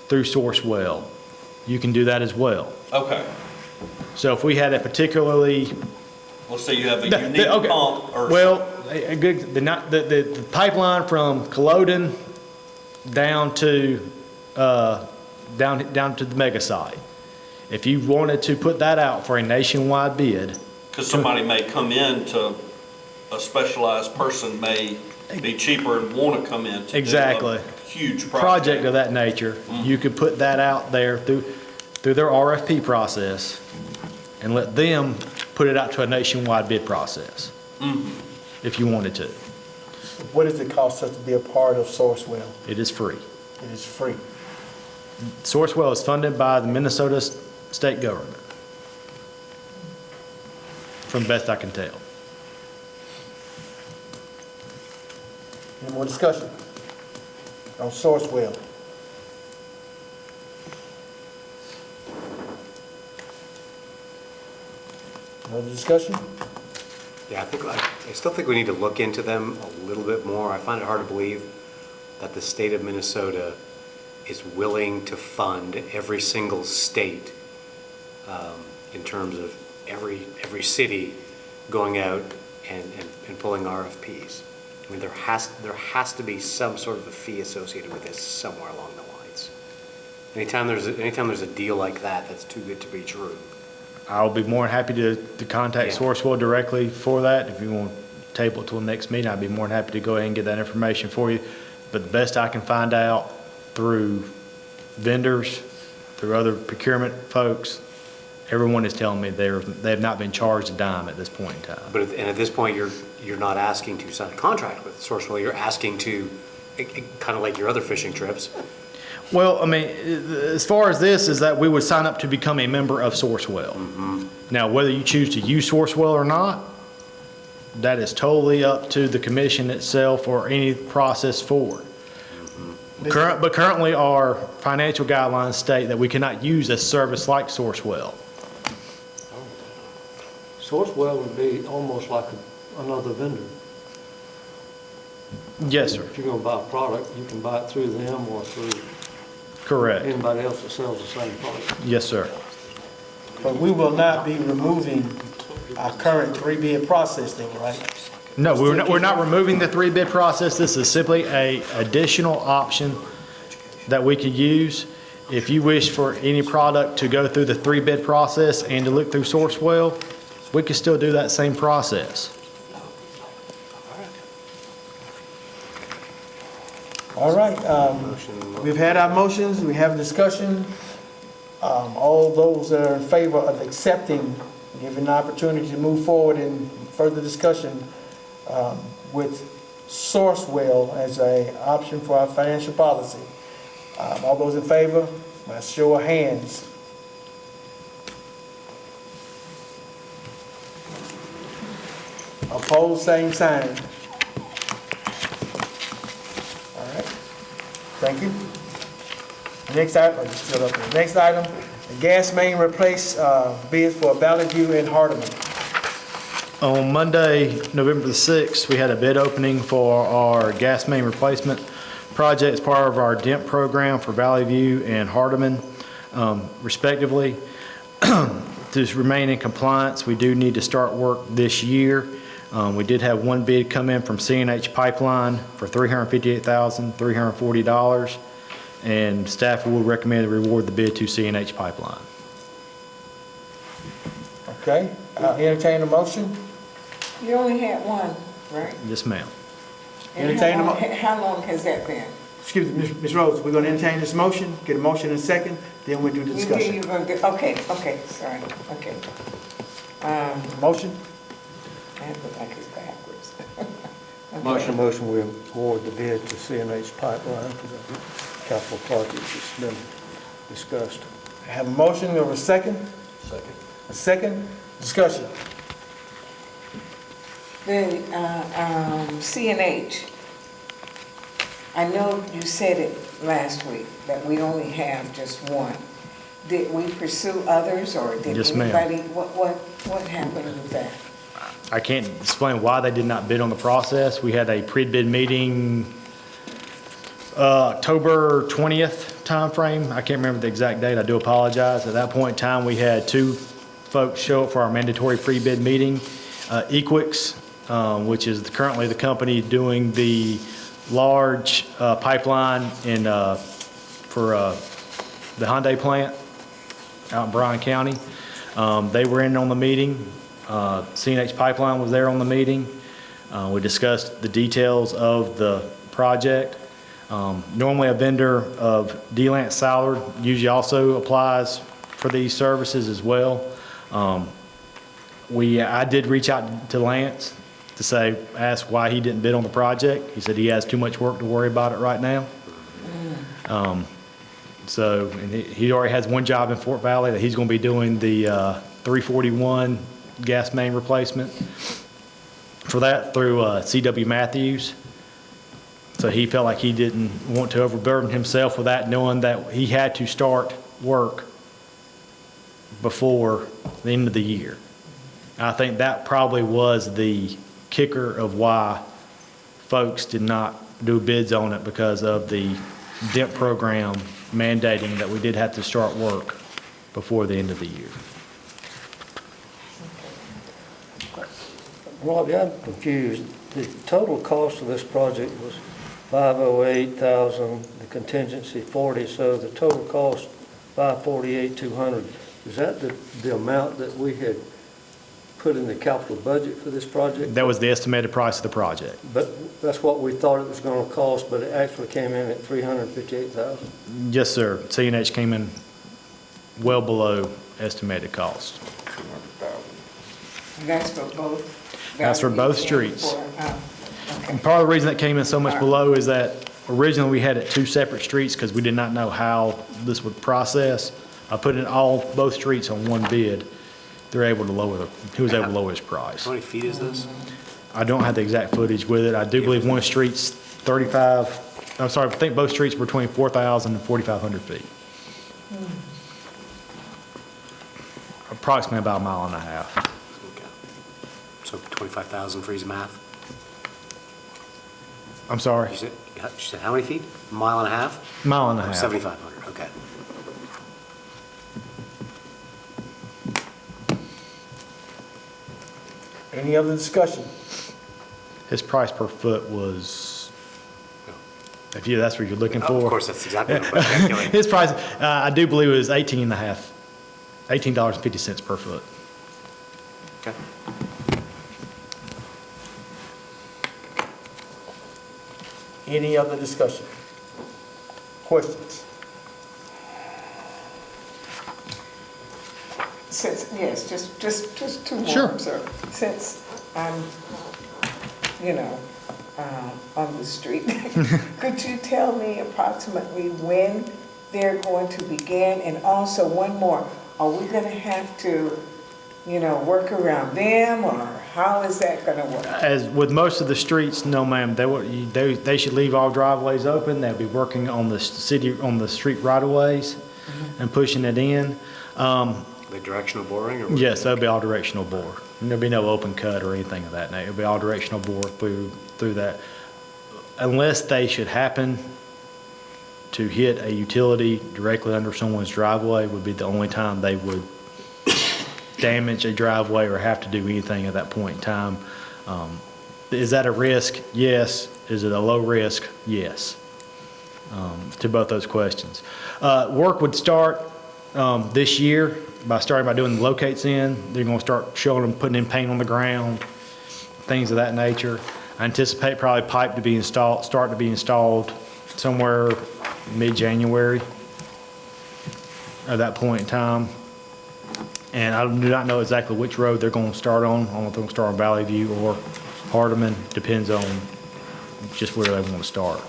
through Sourcewell, you can do that as well. Okay. So if we had a particularly, let's say you have a unique pump or. Well, the pipeline from Culloden down to down to the mega site. If you wanted to put that out for a nationwide bid. Because somebody may come in to, a specialized person may be cheaper and want to come in to exactly. do a huge project of that nature. Mm-hmm. You could put that out there through their RFP process and let them put it out to a nationwide bid process, mm-hmm. if you wanted to. What does it cost us to be a part of Sourcewell? It is free. It is free. Sourcewell is funded by the Minnesota state government. from the best I can tell. Any more discussion on Sourcewell? No discussion? Yeah, I still think we need to look into them a little bit more. I find it hard to believe that the state of Minnesota is willing to fund every single state in terms of every city going out and pulling RFPs. I mean, there has to be some sort of a fee associated with this somewhere along the lines. Anytime there's a deal like that, that's too good to be true. I'll be more than happy to contact Yeah. Sourcewell directly for that. If you want to table it till the next meeting, I'd be more than happy to go ahead and get that information for you. But the best I can find out through vendors, through other procurement folks, everyone is telling me they have not been charged a dime at this point in time. But at this point, you're not asking to sign a contract with Sourcewell. You're asking to, kind of like your other fishing trips. Well, I mean, as far as this is that we would sign up to become a member of Sourcewell. Now, whether you choose to use Sourcewell or not, that is totally up to the commission itself or any process forward. But currently, our financial guidelines state that we cannot use a service like Sourcewell. Sourcewell would be almost like another vendor. Yes, sir. If you're gonna buy a product, you can buy it through them or through Correct. anybody else that sells the same product. Yes, sir. But we will not be removing our current 3-bid process then, right? No, we're not removing the 3-bid process. This is simply a additional option that we could use. If you wish for any product to go through the 3-bid process and to look through Sourcewell, we could still do that same process. All right, we've had our motions, we have discussion. All those that are in favor of accepting, given the opportunity to move forward in further discussion with Sourcewell as an option for our financial policy. All those in favor, by show of hands. Opposed, same sign. All right, thank you. Next item, still up there. Next item, the gas main replace bids for Valley View and Hardeman. On Monday, November the 6th, we had a bid opening for our gas main replacement project as part of our DEMP program for Valley View and Hardeman, respectively. To remain in compliance, we do need to start work this year. We did have one bid come in from CNH Pipeline for $358,340, and staff will recommend to reward the bid to CNH Pipeline. Okay, entertain a motion. You only had one, right? Yes, ma'am. And Entertain a how long has that been? Excuse me, Ms. Rhodes, we're going to entertain this motion, get a motion in a second, then we'll do the discussion. You're gonna do, okay, sorry, okay. Motion? I have to look like it's backwards. Okay. Motion, we award the bid to CNH Pipeline for the capital project that's been discussed. I have a motion, over a second? Second. A second, discussion. The CNH, I know you said it last week, that we only have just one. Did we pursue others, or did Yes, ma'am. anybody, what happened with that? I can't explain why they did not bid on the process. We had a pre-bid meeting October 20th timeframe. I can't remember the exact date. I do apologize. At that point in time, we had two folks show up for our mandatory pre-bid meeting. Equix, which is currently the company doing the large pipeline for the Hyundai plant out in Bryan County. They were in on the meeting. CNH Pipeline was there on the meeting. We discussed the details of the project. Normally a vendor of DeLance Sallard usually also applies for these services as well. I did reach out to Lance to ask why he didn't bid on the project. He said he has too much work to worry about it right now. And he already has one job in Fort Valley that he's going to be doing the 341 gas main replacement for that through C.W. Matthews. So he felt like he didn't want to overburden himself with that, knowing that he had to start work before the end of the year. And I think that probably was the kicker of why folks did not do bids on it, because of the DEMP program mandating that we did have to start work before the end of the year. Robbie, I'm confused. The total cost of this project was $508,000, the contingency 40, so the total cost $548,200. Is that the amount that we had put in the capital budget for this project? That was the estimated price of the project. But that's what we thought it was going to cost, but it actually came in at $358,000. Yes, sir. CNH came in well below estimated cost. And that's for both? That's for both streets. Okay. And part of the reason that came in so much below is that originally we had it two separate streets because we did not know how this would process. I put in both streets on one bid. They're able to he was able to lower his price. How many feet is this? I don't have the exact footage with it. I do believe one street's 35, I'm sorry, I think both streets were between 4,000 and 4,500 feet. Approximately about a mile and a half. Okay. So 25,000 for easy math? I'm sorry, You said how many feet? A mile and a half? mile and a half. 7,500, okay. Any other discussion? His price per foot was, if that's what you're looking for. Of course, that's exactly what I'm calculating. His price, I do believe it was $18.50 per foot. Okay. Any other discussion? Questions? Since, yes, just two more, Sure. sir. Since I'm, on the street, could you tell me approximately when they're going to begin? And also, one more, are we gonna have to, work around them, or how is that gonna work? As with most of the streets, no ma'am, they should leave all driveways open. They'll be working on the street right of ways and pushing it in. The directional boring, or? Yes, that'll be all directional bore. And there'll be no open cut or anything of that nature. It'll be all directional bore through that. Unless they should happen to hit a utility directly under someone's driveway, would be the only time they would damage a driveway or have to do anything at that point in time. Is that a risk? Yes. Is it a low risk? Yes. To both those questions. Work would start this year by doing the locates in. They're going to start showing them putting in paint on the ground, things of that nature. I anticipate probably pipe to be start to be installed somewhere mid-January at that point in time. And I do not know exactly which road they're going to start on. I don't know if they're going to start on Valley View or Hardeman. Depends on just where they want to start.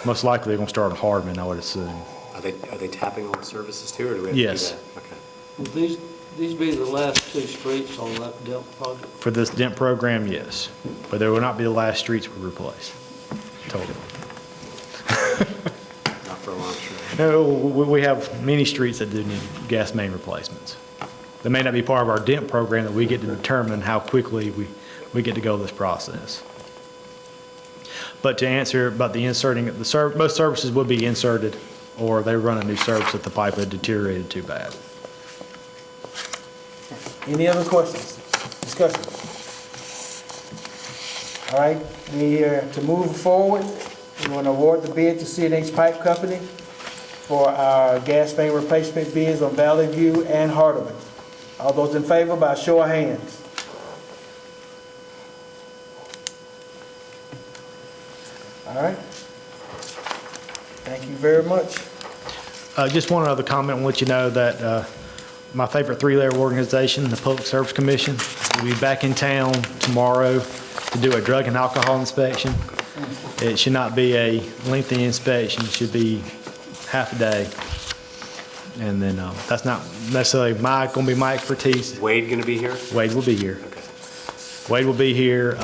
Most likely they're going to start on Hardeman, I would assume. Are they tapping all the services too, or do we have to do Yes. that? Okay. Will these be the last two streets on that DEMP project? For this DEMP program, yes. But there will not be the last streets we replace. Totally. Not for a long time. No, we have many streets that do need gas main replacements. That may not be part of our DEMP program, that we get to determine how quickly we get to go this process. But to answer about the inserting, most services will be inserted, or they run a new service if the pipe had deteriorated too bad. Any other questions, discussion? All right, to move forward, we want to award the bid to CNH Pipe Company for our gas main replacement bids on Valley View and Hardeman. All those in favor by show of hands. All right. Thank you very much. Just one other comment, and let you know that my favorite three-layer organization, the Public Service Commission, will be back in town tomorrow to do a drug and alcohol inspection. It should not be a lengthy inspection. It should be half a day. And then that's not necessarily gonna be my expertise. Wade gonna be here? Wade will be here. Okay. Wade will be here.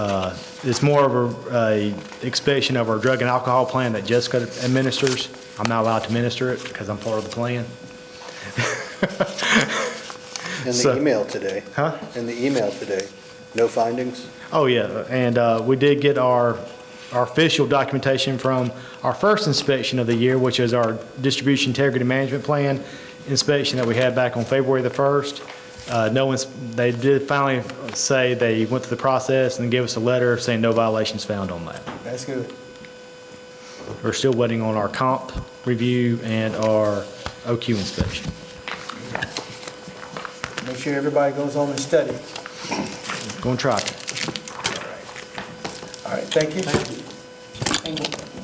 It's more of a inspection of our drug and alcohol plan that Jessica administers. I'm not allowed to administer it because I'm part of the plan. In So- the email today. Huh? In the email today, no findings? Oh, yeah, and we did get our official documentation from our first inspection of the year, which is our distribution integrity management plan inspection that we had back on February the 1st. They did finally say they went through the process and give us a letter saying no violations found on that. That's good. We're still waiting on our comp review and our OQ inspection. Make sure everybody goes home and study. Going to try to. All right, thank you.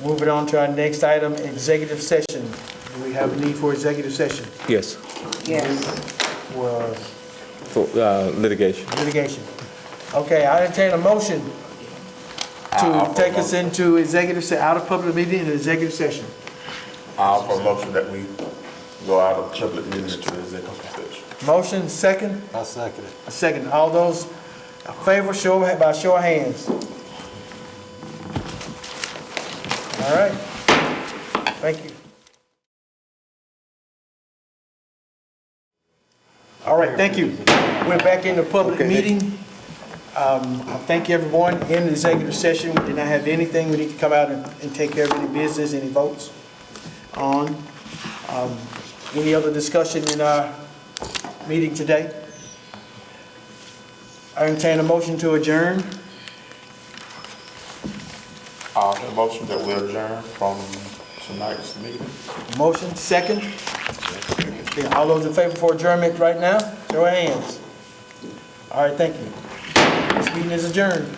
Moving on to our next item, executive session. Do we have a need for executive session? Yes, Yes. For for litigation. litigation. Okay, I entertain a motion to take us into executive, out of public meeting into executive session. I'll offer a motion that we go out of public meeting into executive session. Motion, second? I second it. A second. All those in favor, by show of hands. All right. Thank you. All right, thank you. We're back in the public meeting. I thank everyone in the executive session. We did not have anything we need to come out and take care of any business, any votes on. Any other discussion in our meeting today? I entertain a motion to adjourn. I'll offer a motion that we adjourn from tonight's meeting. Motion, second. Okay, all those in favor for adjournment right now, show of hands. All right, thank you. This meeting is adjourned.